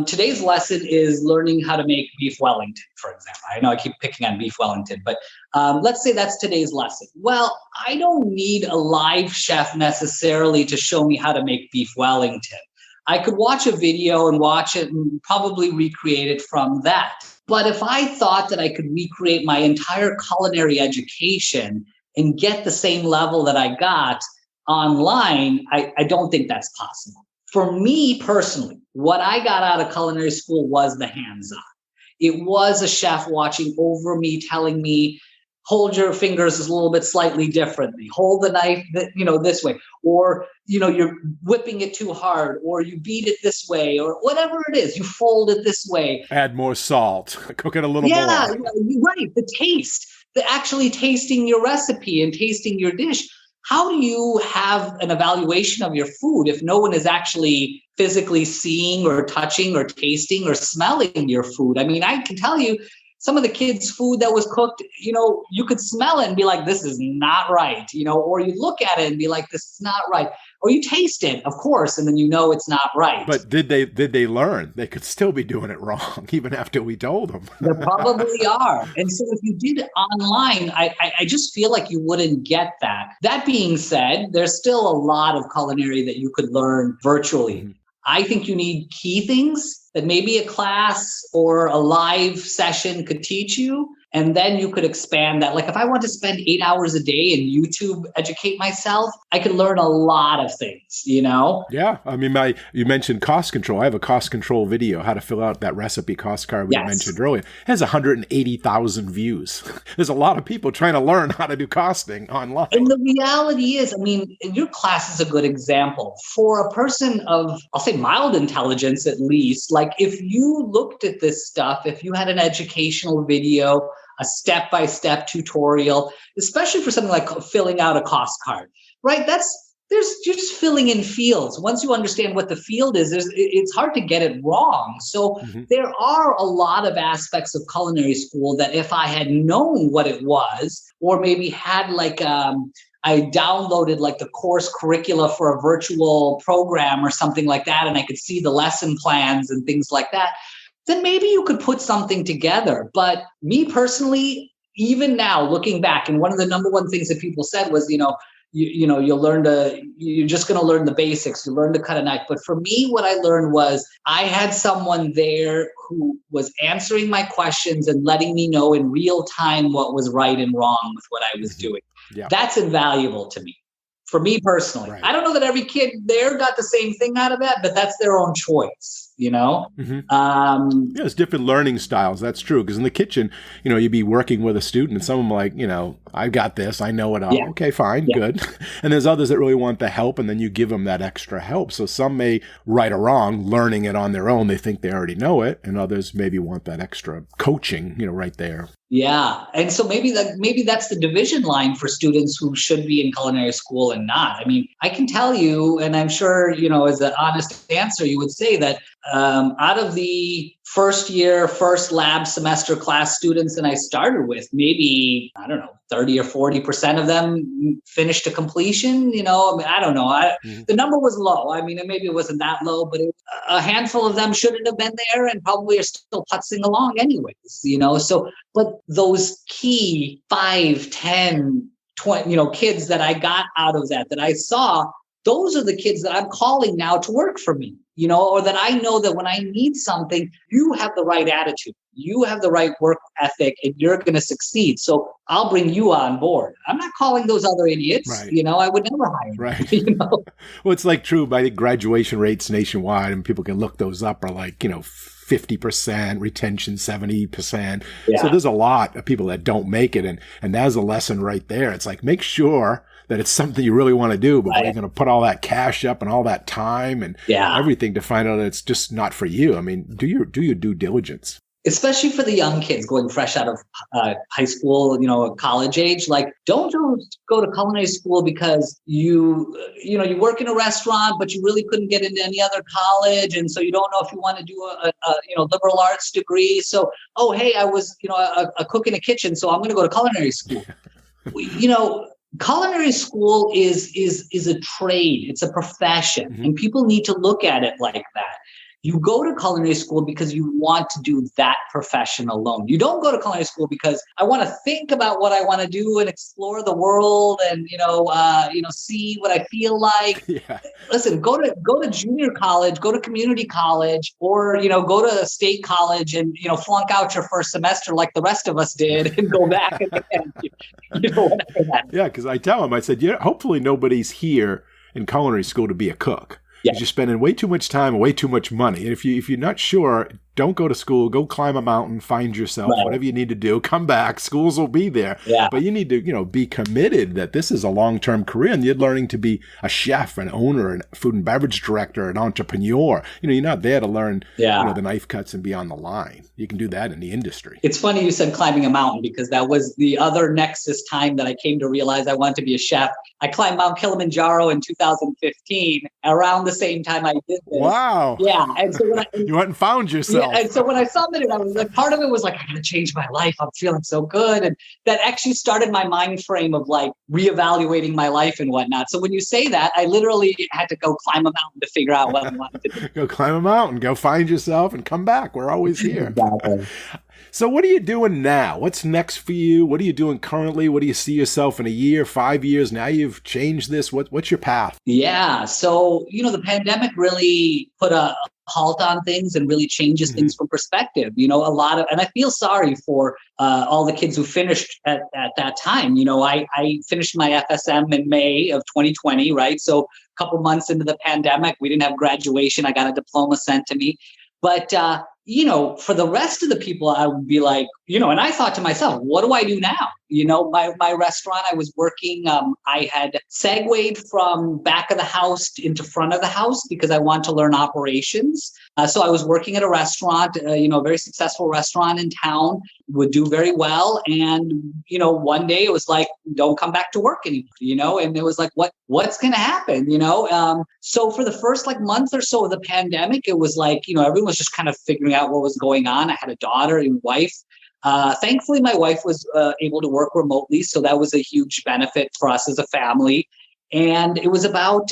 today's lesson is learning how to make beef Wellington, for example. I know I keep picking on beef Wellington, but let's say that's today's lesson. Well, I don't need a live chef necessarily to show me how to make beef Wellington. I could watch a video and watch it and probably recreate it from that. But if I thought that I could recreate my entire culinary education and get the same level that I got online, I don't think that's possible. For me personally, what I got out of culinary school was the hands-on. It was a chef watching over me, telling me, hold your fingers a little bit slightly differently, hold the knife, this way, or, you're whipping it too hard, or you beat it this way, or whatever it is, you fold it this way. Add more salt, cook it a little more. Yeah, right. The taste, actually tasting your recipe and tasting your dish. How do you have an evaluation of your food if no one is actually physically seeing or touching or tasting or smelling your food? I mean, I can tell you some of the kids' food that was cooked, you could smell it and be like, this is not right, or you look at it and be like, this is not right. Or you taste it, of course, and then it's not right. But did they learn? They could still be doing it wrong, even after we told them. There probably are. And so if you did it online, I just feel like you wouldn't get that. That being said, there's still a lot of culinary that you could learn virtually. Mm-hmm. I think you need key things that maybe a class or a live session could teach you. And then you could expand that. Like if I want to spend 8 hours a day and YouTube educate myself, I could learn a lot of things, Yeah. I mean, you mentioned cost control. I have a cost control video, how to fill out that recipe cost card we mentioned earlier. It has 180,000 views. There's a lot of people trying to learn how to do costing online. And the reality is, your class is a good example. For a person of, I'll say mild intelligence at least, like if you looked at this stuff, if you had an educational video, a step-by-step tutorial, especially for something like filling out a cost card, right? You're just filling in fields. Once you understand what the field is, it's hard to get it wrong. So there are a lot of aspects of culinary school that if I had known what it was, or maybe had I downloaded the course curricula for a virtual program or something like that, and I could see the lesson plans and things like that, then maybe you could put something together. But me personally, even now looking back, and one of the number one things that people said was, you're just going to learn the basics. You learn to cut a knife. But for me, what I learned was I had someone there who was answering my questions and letting me know in real time what was right and wrong with what I was doing. Yeah. That's invaluable to me. For me personally, right. I don't know that every kid there got the same thing out of that, but that's their own choice, There's different learning styles. That's true. Because in the kitchen, you'd be working with a student and some of them like, I got this, I know it all. Yeah. Okay, fine, good. And there's others that really want the help, and then you give them that extra help. So some may, right or wrong, learning it on their own. They think they already know it, and others maybe want that extra coaching, right there. Yeah. And so maybe that's the division line for students who should be in culinary school and not. I can tell you, and I'm sure, as an honest answer, you would say that out of the first lab semester class students that I started with, maybe, 30 or 40% of them finished to completion. I don't know. The number was low. Maybe it wasn't that low, but a handful of them shouldn't have been there and probably are still putzing along anyways, So, but those key 5, 10, 20, kids that I got out of that I saw, those are the kids that I'm calling now to work for me, or that I know that when I need something, you have the right attitude, you have the right work ethic, and you're going to succeed. So I'll bring you on board. I'm not calling those other idiots. Right. I would never hire them. Right. Well, it's true. I think graduation rates nationwide, and people can look those up, are 50%, retention 70%. Yeah. So there's a lot of people that don't make it. And that's a lesson right there. It's make sure that it's something you really want to do before you're going to put all that cash up and all that time and everything to find out that it's just not for you. Do your due diligence. Especially for the young kids going fresh out of high school, college age, don't just go to culinary school because you work in a restaurant, but you really couldn't get into any other college. And so you don't know if you want to do a liberal arts degree. So, I was, a cook in a kitchen, so I'm going to go to culinary school. Culinary school is a trade. It's a profession, and people need to look at it like that. You go to culinary school because you want to do that profession alone. You don't go to culinary school because I want to think about what I want to do and explore the world and, see what I feel like. Yeah. Listen, go to junior college, go to community college, or, go to state college and, flunk out your first semester like the rest of us did and go back again. Whatever that is. Yeah, because I tell them, I said, hopefully nobody's here in culinary school to be a cook. Yeah. You're spending way too much time, way too much money. And if you're not sure, don't go to school. Go climb a mountain, find yourself, whatever you need to do. Come back. Schools will be there. Yeah. But you need to, be committed that this is a long-term career, and you're learning to be a chef, an owner, a food and beverage director, an entrepreneur. You're not there to learn, the knife cuts and be on the line. You can do that in the industry. It's funny you said climbing a mountain, because that was the other nexus time that I came to realize I wanted to be a chef. I climbed Mount Kilimanjaro in 2015, around the same time I did this. Wow. Yeah. And so when you went and found yourself. Yeah, and so when I summited, I was like, part of it was like, I gotta change my life. I'm feeling so good. And that actually started my mind frame of like reevaluating my life and whatnot. So when you say that, I literally had to go climb a mountain to figure out what I wanted to do. Go climb a mountain, go find yourself and come back. We're always here. Exactly. So what are you doing now? What's next for you? What are you doing currently? What do you see yourself in a year, 5 years? Now you've changed this. What's your path? Yeah. So, the pandemic really put a halt on things and really changes things from perspective. And I feel sorry for all the kids who finished at that time. I finished my FSM in May of 2020, right? So a couple months into the pandemic, we didn't have graduation. I got a diploma sent to me. But, for the rest of the people, I would be like, and I thought to myself, what do I do now? My restaurant, I was working, I had segued from back of the house into front of the house because I want to learn operations. So I was working at a restaurant, a very successful restaurant in town, would do very well. And, one day it was like, don't come back to work anymore, and it was like, what's going to happen? So for the first month or so of the pandemic, it was like, everyone was just kind of figuring out what was going on. I had a daughter and wife. Thankfully, my wife was able to work remotely. So that was a huge benefit for us as a family. And it was about,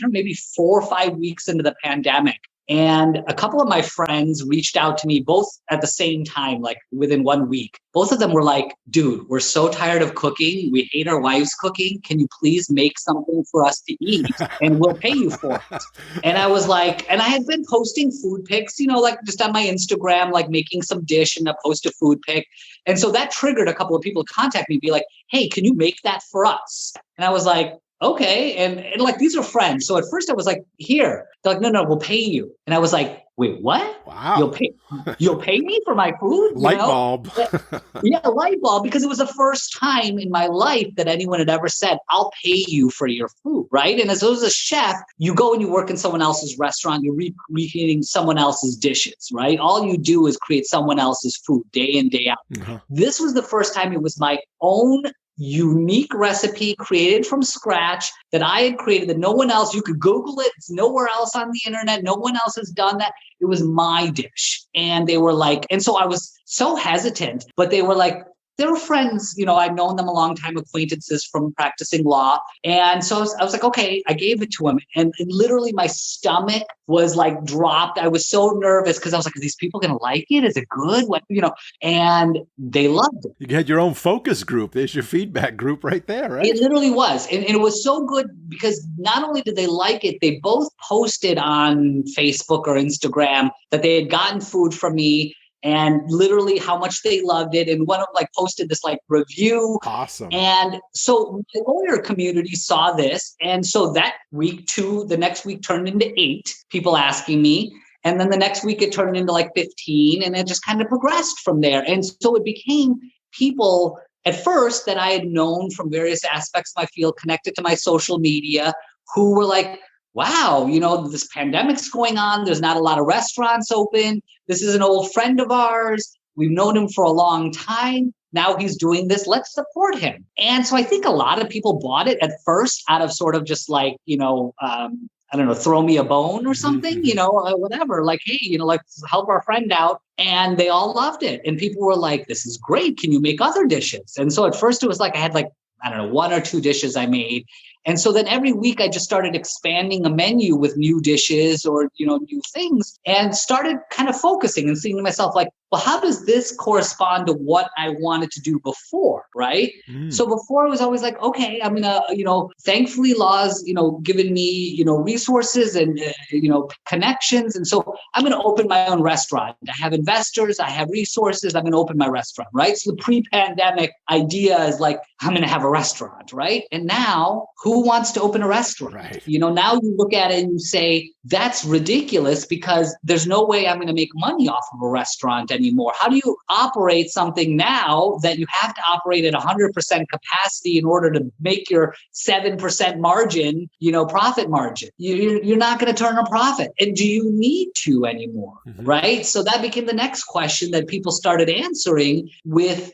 maybe 4 or 5 weeks into the pandemic. And a couple of my friends reached out to me both at the same time, like within 1 week. Both of them were like, dude, we're so tired of cooking. We hate our wives cooking. Can you please make something for us to eat and we'll pay you for it? And I was like, and I had been posting food pics, just on my Instagram, like making some dish and I post a food pic. And so that triggered a couple of people to contact me, be like, hey, can you make that for us? And I was like, okay. And these are friends. So at first I was like, here. They're like, no, we'll pay you. And I was like, wait, what? Wow. You'll pay me for my food? Light bulb. Yeah, light bulb, because it was the first time in my life that anyone had ever said, I'll pay you for your food, right? And as a chef, you go and you work in someone else's restaurant, you're recreating someone else's dishes, right? All you do is create someone else's food day in, day out. Uh-huh. This was the first time it was my own unique recipe created from scratch that I had created, that no one else, you could Google it, it's nowhere else on the internet, no one else has done that. It was my dish. And they were like, and so I was so hesitant, but they were like, they were friends, I'd known them a long time, acquaintances from practicing law. And so I was like, okay, I gave it to him. And literally my stomach was like dropped. I was so nervous because I was like, are these people going to like it? Is it good? What, and they loved it. You had your own focus group. There's your feedback group right there, right? It literally was. And it was so good because not only did they like it, they both posted on Facebook or Instagram that they had gotten food from me and literally how much they loved it. And one of them posted this review. Awesome. And so the lawyer community saw this. And so that week, the next week turned into 8 people asking me. And then the next week it turned into 15. And it just kind of progressed from there. And so it became people at first that I had known from various aspects of my field, connected to my social media, who were like, wow, this pandemic's going on. There's not a lot of restaurants open. This is an old friend of ours. We've known him for a long time. Now he's doing this. Let's support him. And so I think a lot of people bought it at first out of sort of just I don't know, throw me a bone or something, whatever, hey, let's help our friend out. And they all loved it. And people were like, this is great. Can you make other dishes? And so at first it was I had 1 or 2 dishes I made. And so then every week I just started expanding a menu with new dishes or, new things, and started kind of focusing and seeing to myself like, well, how does this correspond to what I wanted to do before, right? So before I was always like, okay, I'm gonna, thankfully law's, given me, resources and, connections. And so I'm gonna open my own restaurant. I have investors, I have resources, I'm gonna open my restaurant, right? So the pre-pandemic idea is like, I'm gonna have a restaurant, right? And now who wants to open a restaurant? Right. Now you look at it and you say, that's ridiculous because there's no way I'm gonna make money off of a restaurant anymore. How do you operate something now that you have to operate at 100% capacity in order to make your 7% margin, profit margin? You're not going to turn a profit. And do you need to anymore? Right? So that became the next question that people started answering with,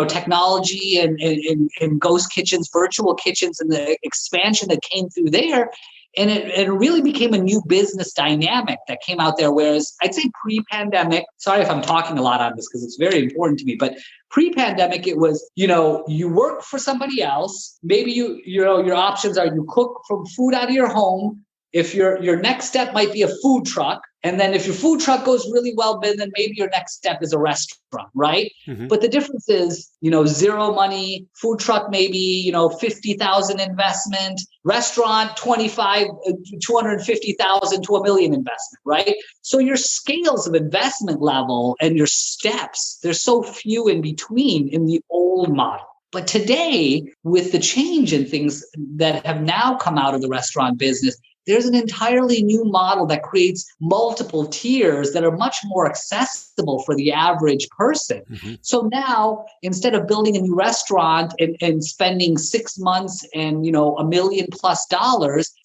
technology and ghost kitchens, virtual kitchens, and the expansion that came through there. And it really became a new business dynamic that came out there. Whereas I'd say pre-pandemic, sorry if I'm talking a lot on this because it's very important to me, but pre-pandemic, it was, you work for somebody else. Maybe your options are you cook from food out of your home. If your next step might be a food truck, and then if your food truck goes really well, then maybe your next step is a restaurant, right? But the difference is, zero money, food truck maybe, 50,000 investment, restaurant 250,000 to $1 million investment, right? So your scales of investment level and your steps, there's so few in between in the old model. But today, with the change in things that have now come out of the restaurant business, there's an entirely new model that creates multiple tiers that are much more accessible for the average person. So now, instead of building a new restaurant and spending 6 months and $1 million+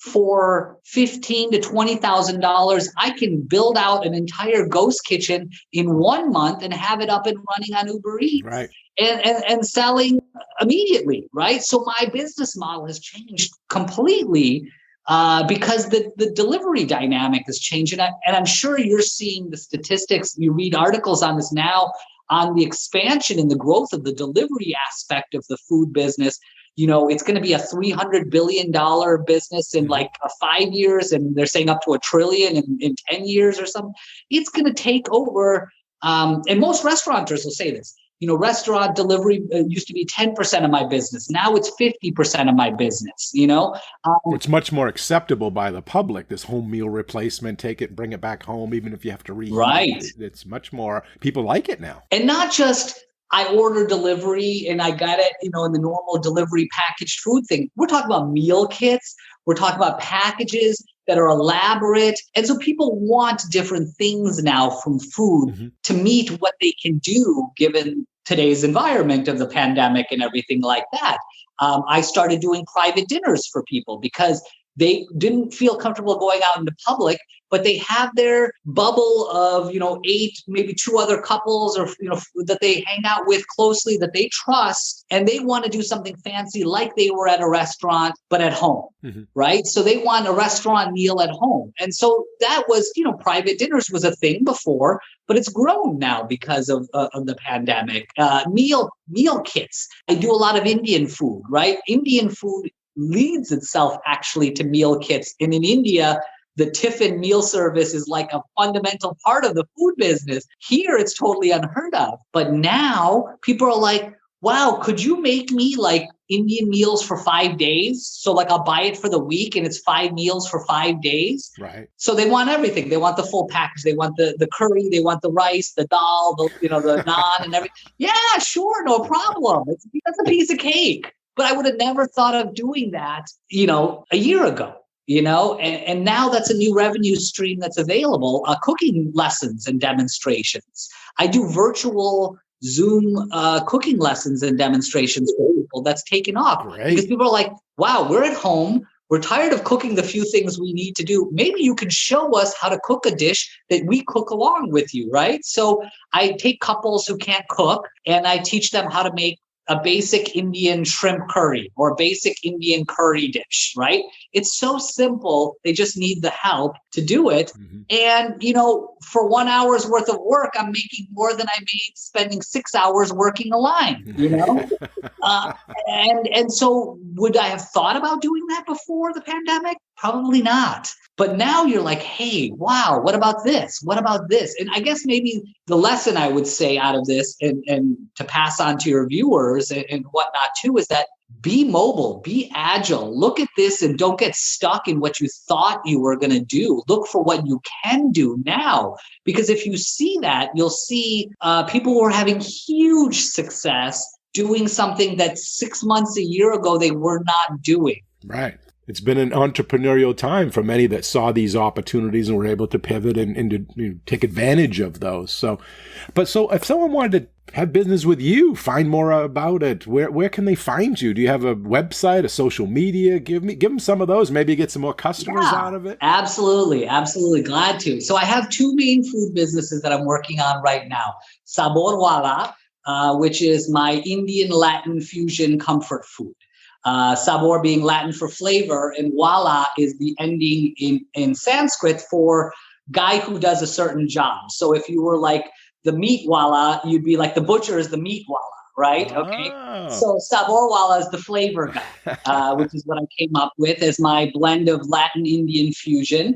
for $15,000 to $20,000, I can build out an entire ghost kitchen in 1 month and have it up and running on Uber Eats. Right. And selling immediately, right? So my business model has changed completely because the delivery dynamic has changed. And I'm sure you're seeing the statistics. You read articles on this now on the expansion and the growth of the delivery aspect of the food business. It's going to be a $300 billion business in like 5 years, and they're saying up to $1 trillion in 10 years or something. It's going to take over. And most restaurateurs will say this. Restaurant delivery used to be 10% of my business. Now it's 50% of my business, It's much more acceptable by the public, this home meal replacement, take it, bring it back home, even if you have to reheat right. it. It's much more, people like it now. And not just, I order delivery and I got it, in the normal delivery packaged food thing. We're talking about meal kits. We're talking about packages that are elaborate. And so people want different things now from food to meet what they can do given today's environment of the pandemic and everything like that. I started doing private dinners for people because they didn't feel comfortable going out into public, but they have their bubble of, 8, maybe 2 other couples or, that they hang out with closely that they trust. And they want to do something fancy like they were at a restaurant, but at home, right? So they want a restaurant meal at home. And so that was, private dinners was a thing before, but it's grown now because of the pandemic. Meal kits. I do a lot of Indian food, right? Indian food leads itself actually to meal kits. And in India, the tiffin meal service is like a fundamental part of the food business. Here, it's totally unheard of. But now people are like, wow, could you make me like Indian meals for 5 days? So like I'll buy it for the week and it's 5 meals for 5 days. Right. So they want everything. They want the full package. They want the curry. They want the rice, the dal, the naan and everything. Yeah, sure. No problem. That's a piece of cake. But I would have never thought of doing that, a year ago, and now that's a new revenue stream that's available, cooking lessons and demonstrations. I do virtual Zoom cooking lessons and demonstrations for people. That's taken off. Great. Because people are like, wow, we're at home. We're tired of cooking the few things we need to do. Maybe you can show us how to cook a dish that we cook along with you, right? So I take couples who can't cook and I teach them how to make a basic Indian shrimp curry or a basic Indian curry dish, right? It's so simple. They just need the help to do it. Mhm. And, for 1 hour's worth of work, I'm making more than I made spending 6 hours working a line. Uh, and so would I have thought about doing that before the pandemic? Probably not. But now you're like, hey, wow, what about this? What about this? And I guess maybe the lesson I would say out of this and to pass on to your viewers and whatnot too is that be mobile, be agile. Look at this and don't get stuck in what you thought you were going to do. Look for what you can do now. Because if you see that, you'll see people who are having huge success doing something that 6 months, a year ago, they were not doing. Right. It's been an entrepreneurial time for many that saw these opportunities and were able to pivot and to take advantage of those. So if someone wanted to have business with you, find more about it, where can they find you? Do you have a website, a social media? Give them some of those. Maybe get some more customers out of it. Absolutely. Absolutely. Glad to. So I have two main food businesses that I'm working on right now. Saborwala, which is my Indian Latin fusion comfort food. Sabor being Latin for flavor, and wala is the ending in Sanskrit for guy who does a certain job. So if you were like the meat wala, you'd be like the butcher is the meat wala, right? Oh. Okay. So Saborwala is the flavor guy, which is what I came up with as my blend of Latin Indian fusion.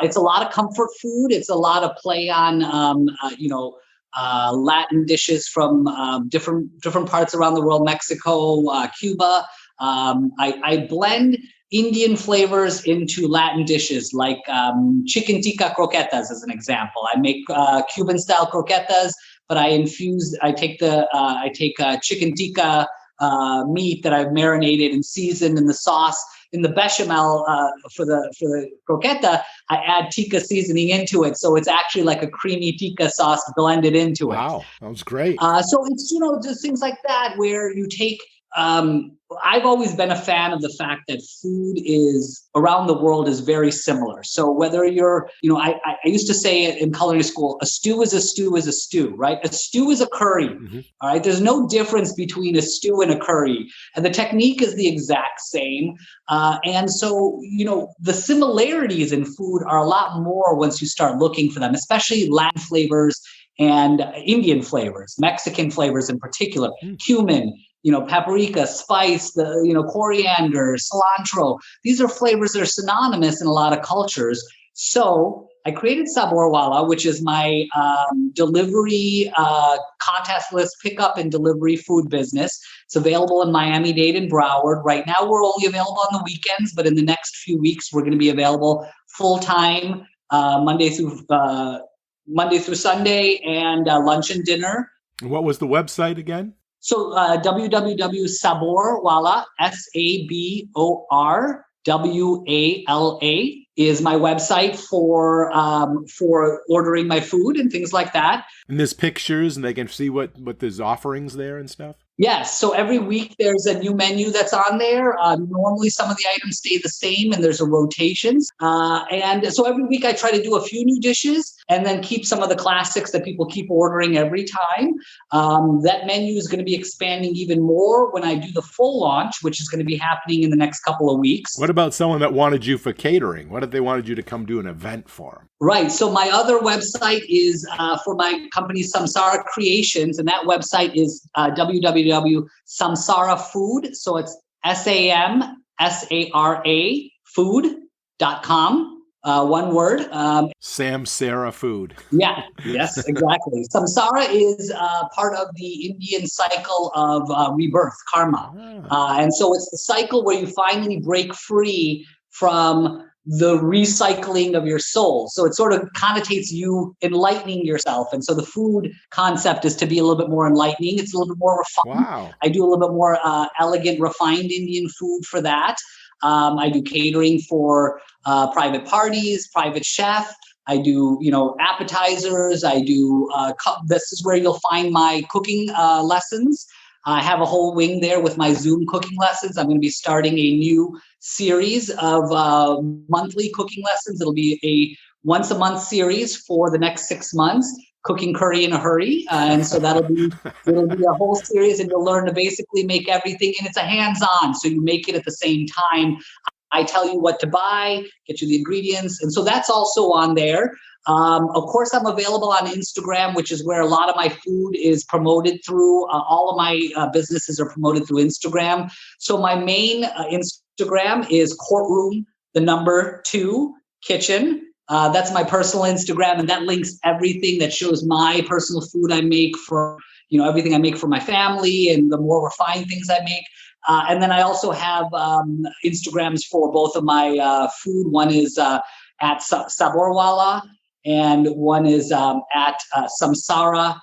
It's a lot of comfort food. It's a lot of play on, Latin dishes from different parts around the world, Mexico, Cuba. I blend Indian flavors into Latin dishes like chicken tikka croquetas, as an example. I make Cuban style croquetas, but I take chicken tikka meat that I've marinated and seasoned in the sauce. In the bechamel for the croqueta, I add tikka seasoning into it, so it's actually like a creamy tikka sauce blended into it. Wow, that was great. So it's just things like that where you take. I've always been a fan of the fact that food is around the world is very similar. So whether you're, I used to say it in culinary school, a stew is a stew is a stew, right? A stew is a curry. Mm-hmm. All right. There's no difference between a stew and a curry. And the technique is the exact same. And so, the similarities in food are a lot more once you start looking for them, especially Latin flavors and Indian flavors, Mexican flavors in particular, cumin, paprika, spice, coriander, cilantro. These are flavors that are synonymous in a lot of cultures. So I created Saborwala, which is my delivery, contactless pickup and delivery food business. It's available in Miami-Dade and Broward. Right now, we're only available on the weekends, but in the next few weeks, we're going to be available full-time Monday through Sunday and lunch and dinner. What was the website again? So www.saborwala, SABORWALA is my website for ordering my food and things like that. And there's pictures and they can see what there's offerings there and stuff? Yes. So every week there's a new menu that's on there. Normally some of the items stay the same and there's a rotations. And so every week I try to do a few new dishes and then keep some of the classics that people keep ordering every time. That menu is going to be expanding even more when I do the full launch, which is going to be happening in the next couple of weeks. What about someone that wanted you for catering? What if they wanted you to come do an event for them? Right. So my other website is for my company, Samsara Creations, and that website is www.samsarafood. So it's SAMSARA food.com. One word. Samsara Food. Yeah. Yes, exactly. Samsara is part of the Indian cycle of rebirth, karma. And so it's the cycle where you finally break free from the recycling of your soul. So it sort of connotates you enlightening yourself. And so the food concept is to be a little bit more enlightening. It's a little bit more refined. Wow. I do a little bit more elegant, refined Indian food for that. I do catering for private parties, private chef. I do, appetizers. I do, this is where you'll find my cooking lessons. I have a whole wing there with my Zoom cooking lessons. I'm going to be starting a new series of monthly cooking lessons. It'll be a once a month series for the next 6 months. cooking curry in a hurry. And so it'll be a whole series, and you'll learn to basically make everything. And it's a hands-on. So you make it at the same time. I tell you what to buy, get you the ingredients. And so that's also on there. Of course, I'm available on Instagram, which is where a lot of my food is promoted through. All of my businesses are promoted through Instagram. So my main Instagram is courtroom, the number 2 kitchen. That's my personal Instagram, and that links everything that shows my personal food I make for, everything I make for my family and the more refined things I make. And then I also have Instagrams for both of my food. One is at Saborwala, and one is at Samsara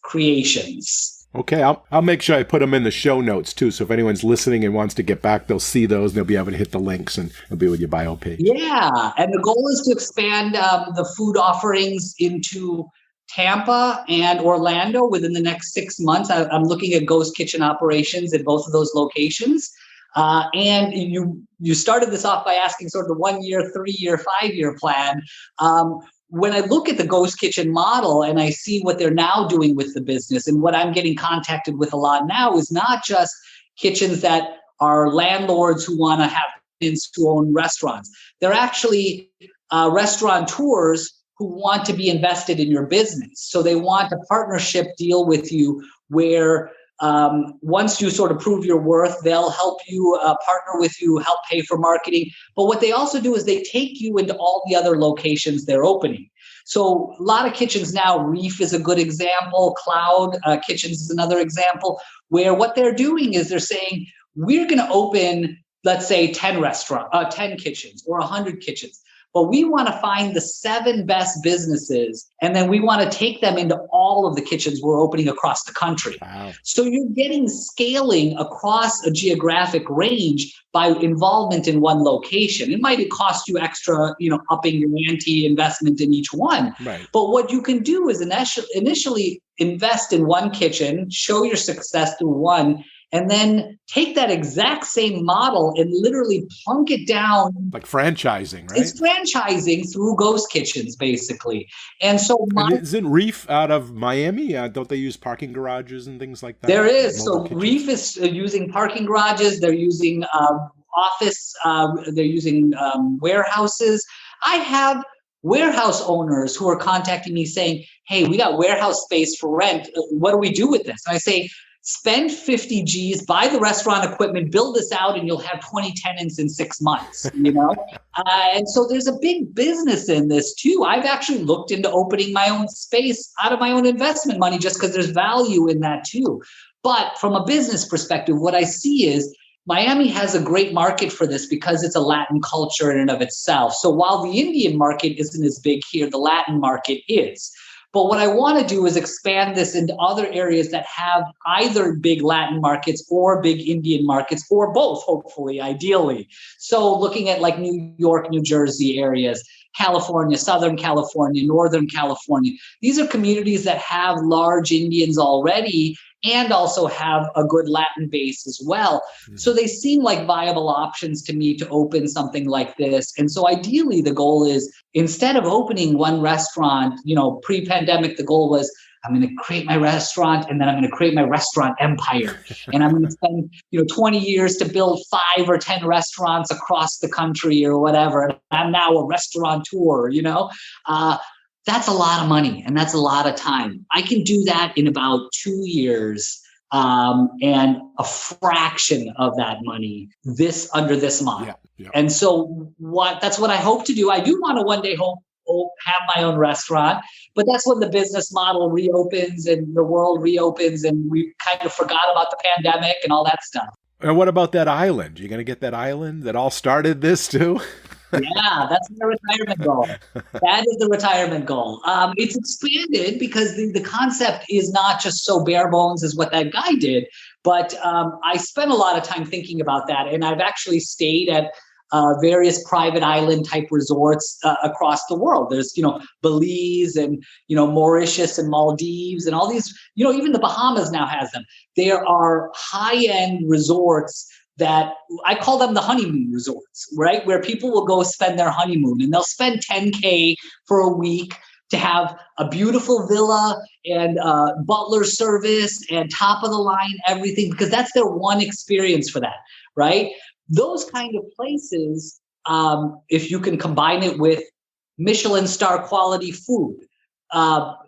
Creations. Okay, I'll make sure I put them in the show notes too. So if anyone's listening and wants to get back, they'll see those and they'll be able to hit the links and it'll be with your bio page. Yeah, and the goal is to expand the food offerings into Tampa and Orlando within the next 6 months. I'm looking at ghost kitchen operations in both of those locations. And you started this off by asking sort of the 1 year, 3 year, 5 year plan. When I look at the ghost kitchen model and I see what they're now doing with the business, and what I'm getting contacted with a lot now is not just kitchens that are landlords who want to have tenants who own restaurants. They're actually restaurateurs who want to be invested in your business. So they want a partnership deal with you where once you sort of prove your worth, they'll help you partner with you, help pay for marketing. But what they also do is they take you into all the other locations they're opening. So a lot of kitchens now, Reef is a good example, Cloud Kitchens is another example, where what they're doing is they're saying, we're going to open, let's say 10 kitchens or 100 kitchens. But we want to find the 7 best businesses, and then we want to take them into all of the kitchens we're opening across the country. Wow. So you're getting scaling across a geographic range by involvement in one location. It might cost you extra, upping your ante investment in each one. Right. But what you can do is initially invest in one kitchen, show your success through one, and then take that exact same model and literally plunk it down. Like franchising, right? It's franchising through ghost kitchens, basically. And so isn't Reef out of Miami? Don't they use parking garages and things like that? There is. So kitchens? Reef is using parking garages. They're using office. They're using warehouses. I have warehouse owners who are contacting me saying, hey, we got warehouse space for rent. What do we do with this? And I say, spend 50 G's, buy the restaurant equipment, build this out, and you'll have 20 tenants in 6 months, And so there's a big business in this too. I've actually looked into opening my own space out of my own investment money just because there's value in that too. But from a business perspective, what I see is Miami has a great market for this because it's a Latin culture in and of itself. So while the Indian market isn't as big here, the Latin market is. But what I want to do is expand this into other areas that have either big Latin markets or big Indian markets, or both, hopefully, ideally. So looking at like New York, New Jersey areas, California, Southern California, Northern California. These are communities that have large Indians already and also have a good Latin base as well. Mm-hmm. So they seem like viable options to me to open something like this. And so ideally, the goal is, instead of opening one restaurant, pre-pandemic, the goal was, I'm going to create my restaurant and then I'm going to create my restaurant empire. And I'm going to spend, 20 years to build 5 or 10 restaurants across the country or whatever. I'm now a restaurateur, that's a lot of money and that's a lot of time. I can do that in about 2 years and a fraction of that money under this model. Yeah, yeah. And so that's what I hope to do. I do want to one day have my own restaurant, but that's when the business model reopens and the world reopens and we kind of forgot about the pandemic and all that stuff. And what about that island? You're going to get that island that all started this too? Yeah, that's my retirement goal. That is the retirement goal. It's expanded because the concept is not just so bare bones as what that guy did, but I spent a lot of time thinking about that. And I've actually stayed at various private island type resorts across the world. There's, Belize and, Mauritius and Maldives and all these, even the Bahamas now has them. There are high-end resorts that I call them the honeymoon resorts, right? Where people will go spend their honeymoon and they'll spend $10K for a week. to have a beautiful villa and butler service and top of the line everything, because that's their one experience for that, right? Those kind of places, if you can combine it with Michelin star quality food,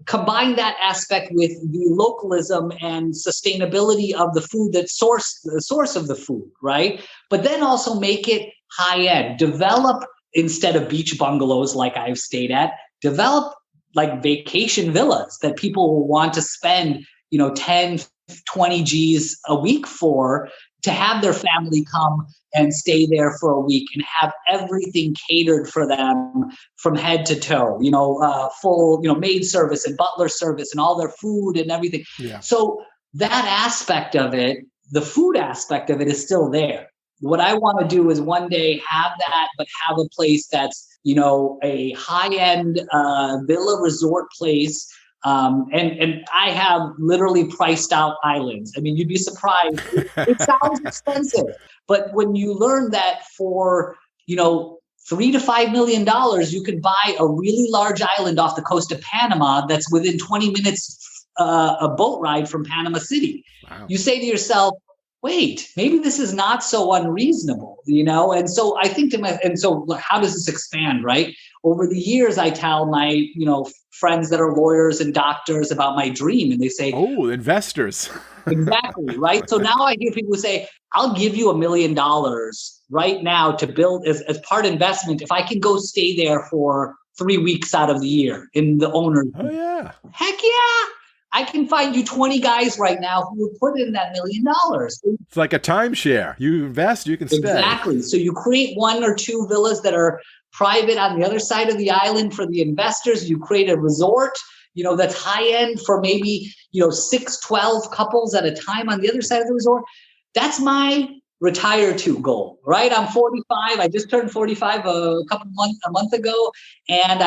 combine that aspect with the localism and sustainability of the food, the source of the food, right? But then also make it high end. Develop, instead of beach bungalows like I've stayed at, develop like vacation villas that people will want to spend, 10, 20 G's a week for, to have their family come and stay there for a week and have everything catered for them from head to toe, full, maid service and butler service and all their food and everything. Yeah. So that aspect of it, the food aspect of it, is still there. What I want to do is one day have that, but have a place that's, a high-end villa resort place. And I have literally priced out islands. I mean, you'd be surprised. It sounds expensive, but when you learn that for, $3 to $5 million, you can buy a really large island off the coast of Panama that's within 20 minutes a boat ride from Panama City. Wow. You say to yourself, wait, maybe this is not so unreasonable, And so I think so how does this expand, right? Over the years, I tell my, friends that are lawyers and doctors about my dream, and they say, oh, investors. Exactly, right? So now I hear people say, I'll give you $1 million right now to build as part investment if I can go stay there for 3 weeks out of the year in the owner. Oh, yeah. Heck yeah. I can find you 20 guys right now who would put in that $1 million. It's like a timeshare. You invest, you can stay. Exactly. So you create 1 or 2 villas that are private on the other side of the island for the investors. You create a resort, that's high end for maybe, 6, 12 couples at a time on the other side of the resort. That's my retire to goal, right? I'm 45. I just turned 45 a month ago. And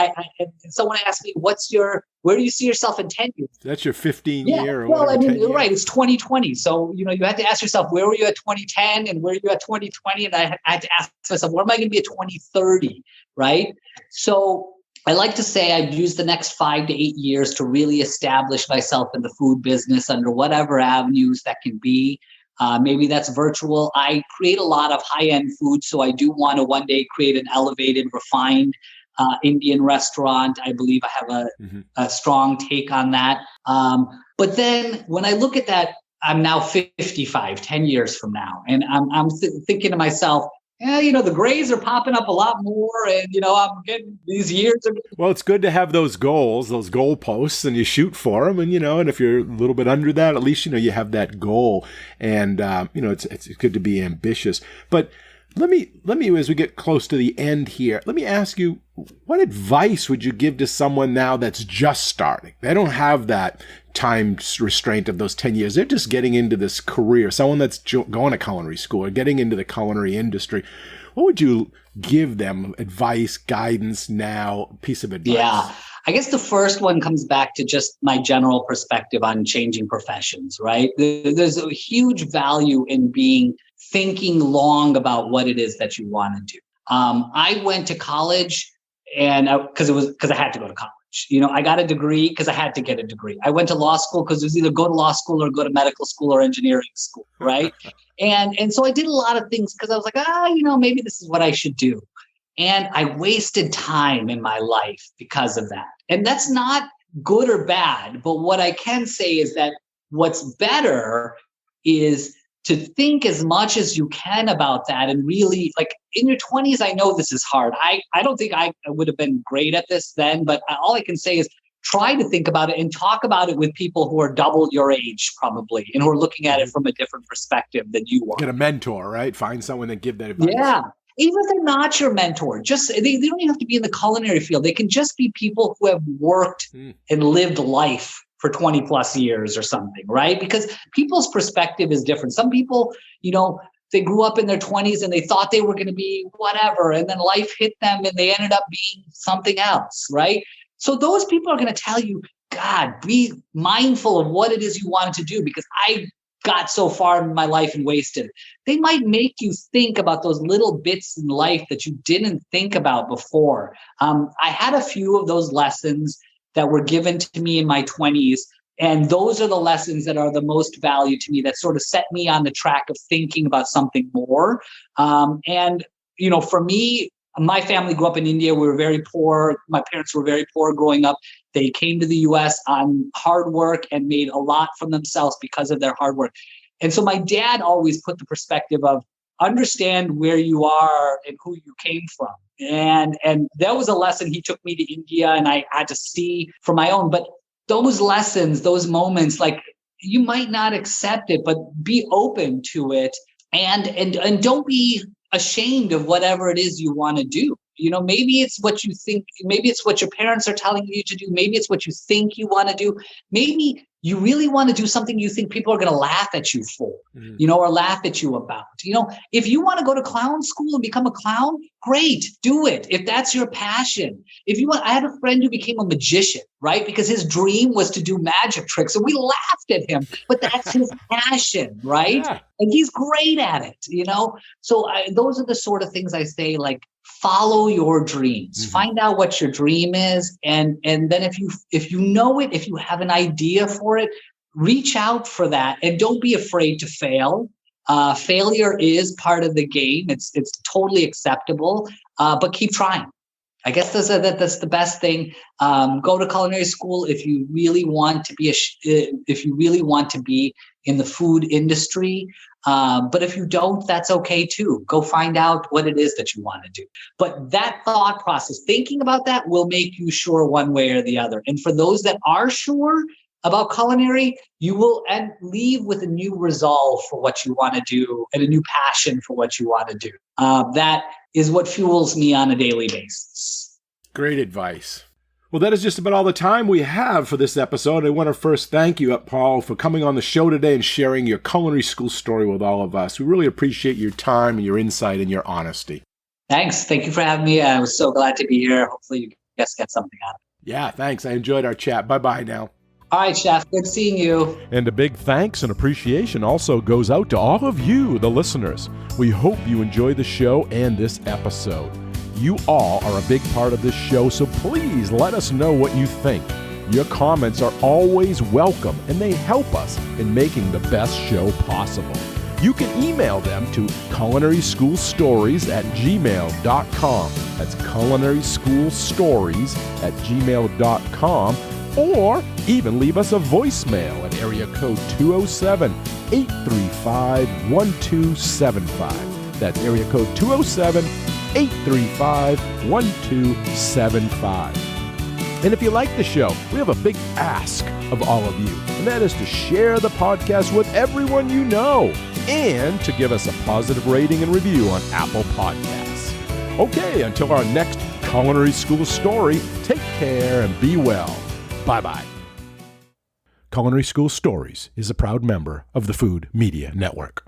someone asked me, where do you see yourself in 10 years? That's your 15-year or well, whatever, you're right. It's 2020. So, you had to ask yourself, where were you at 2010 and where are you at 2020? And I had to ask myself, where am I going to be at 2030, right? So I like to say I've used the next 5 to 8 years to really establish myself in the food business under whatever avenues that can be. Maybe that's virtual. I create a lot of high-end food, so I do want to one day create an elevated, refined Indian restaurant. I believe I have a strong take on that. But then when I look at that, I'm now 55, 10 years from now, and I'm thinking to myself, the grays are popping up a lot more, and I'm getting these years. Well, it's good to have those goals, those goalposts, and you shoot for them. And and if you're a little bit under that, at least you have that goal. And it's good to be ambitious. But let me, as we get close to the end here, let me ask you, what advice would you give to someone now that's just starting? They don't have that time restraint of those 10 years. They're just getting into this career. Someone that's going to culinary school or getting into the culinary industry. What would you give them? Advice, guidance now, piece of advice? Yeah. I guess the first one comes back to just my general perspective on changing professions, right? There's a huge value in thinking long about what it is that you want to do. I went to college and because I had to go to college. I got a degree because I had to get a degree. I went to law school because it was either go to law school or go to medical school or engineering school, right? and so I did a lot of things because I was like, maybe this is what I should do. And I wasted time in my life because of that. And that's not good or bad. But what I can say is that what's better is to think as much as you can about that. And really, like in your 20s, I know this is hard. I don't think I would have been great at this then, but all I can say is try to think about it and talk about it with people who are double your age probably, and who are looking at it from a different perspective than you are. Get a mentor, right? Find someone that give that advice. Yeah. Even if they're not your mentor, just they don't even have to be in the culinary field. They can just be people who have worked and lived life for 20 plus years or something, right? Because people's perspective is different. Some people, they grew up in their 20s and they thought they were going to be whatever, and then life hit them and they ended up being something else, right? So those people are going to tell you, God, be mindful of what it is you wanted to do, because I got so far in my life and wasted. They might make you think about those little bits in life that you didn't think about before. I had a few of those lessons. that were given to me in my 20s. And those are the lessons that are the most valued to me, that sort of set me on the track of thinking about something more. And, for me, my family grew up in India. We were very poor. My parents were very poor growing up. They came to the US on hard work and made a lot from themselves because of their hard work. And so my dad always put the perspective of understand where you are and who you came from. And that was a lesson. He took me to India and I had to see for my own. But those lessons, those moments, like, you might not accept it, but be open to it and don't be ashamed of whatever it is you want to do. Maybe it's what you think, maybe it's what your parents are telling you to do. Maybe it's what you think you want to do. Maybe you really want to do something you think people are going to laugh at you for, or laugh at you about. If you want to go to clown school and become a clown, great, do it. If that's your passion. I had a friend who became a magician, right? Because his dream was to do magic tricks, and we laughed at him, but that's his passion, right? Yeah. And he's great at it, So those are the sort of things I say, like, follow your dreams, find out what your dream is. And then if you know it, if you have an idea for it, reach out for that and don't be afraid to fail. Failure is part of the game. It's totally acceptable, but keep trying. I guess that's the best thing. Go to culinary school if you really want to be in the food industry. But if you don't, that's okay too. Go find out what it is that you want to do. But that thought process, thinking about that, will make you sure one way or the other. And for those that are sure about culinary, you will leave with a new resolve for what you want to do and a new passion for what you want to do. That is what fuels me on a daily basis. Great advice. Well, that is just about all the time we have for this episode. I want to first thank you, Utpal, for coming on the show today and sharing your culinary school story with all of us. We really appreciate your time and your insight and your honesty. Thanks. Thank you for having me. I was so glad to be here. Hopefully you guys get something out of it. Yeah, thanks. I enjoyed our chat. Bye-bye now. All right, Chef. Good seeing you. And a big thanks and appreciation also goes out to all of you, the listeners. We hope you enjoy the show and this episode. You all are a big part of this show, so please let us know what you think. Your comments are always welcome, and they help us in making the best show possible. You can email them to culinaryschoolstories@gmail.com. That's culinaryschoolstories@gmail.com. Or even leave us a voicemail at area code 207-835-1275. That's area code 207-835-1275. And if you like the show, we have a big ask of all of you, and that is to share the podcast with everyone you know and to give us a positive rating and review on Apple Podcasts. Okay, until our next Culinary School story, take care and be well. Bye-bye. Culinary School Stories is a proud member of the Food Media Network.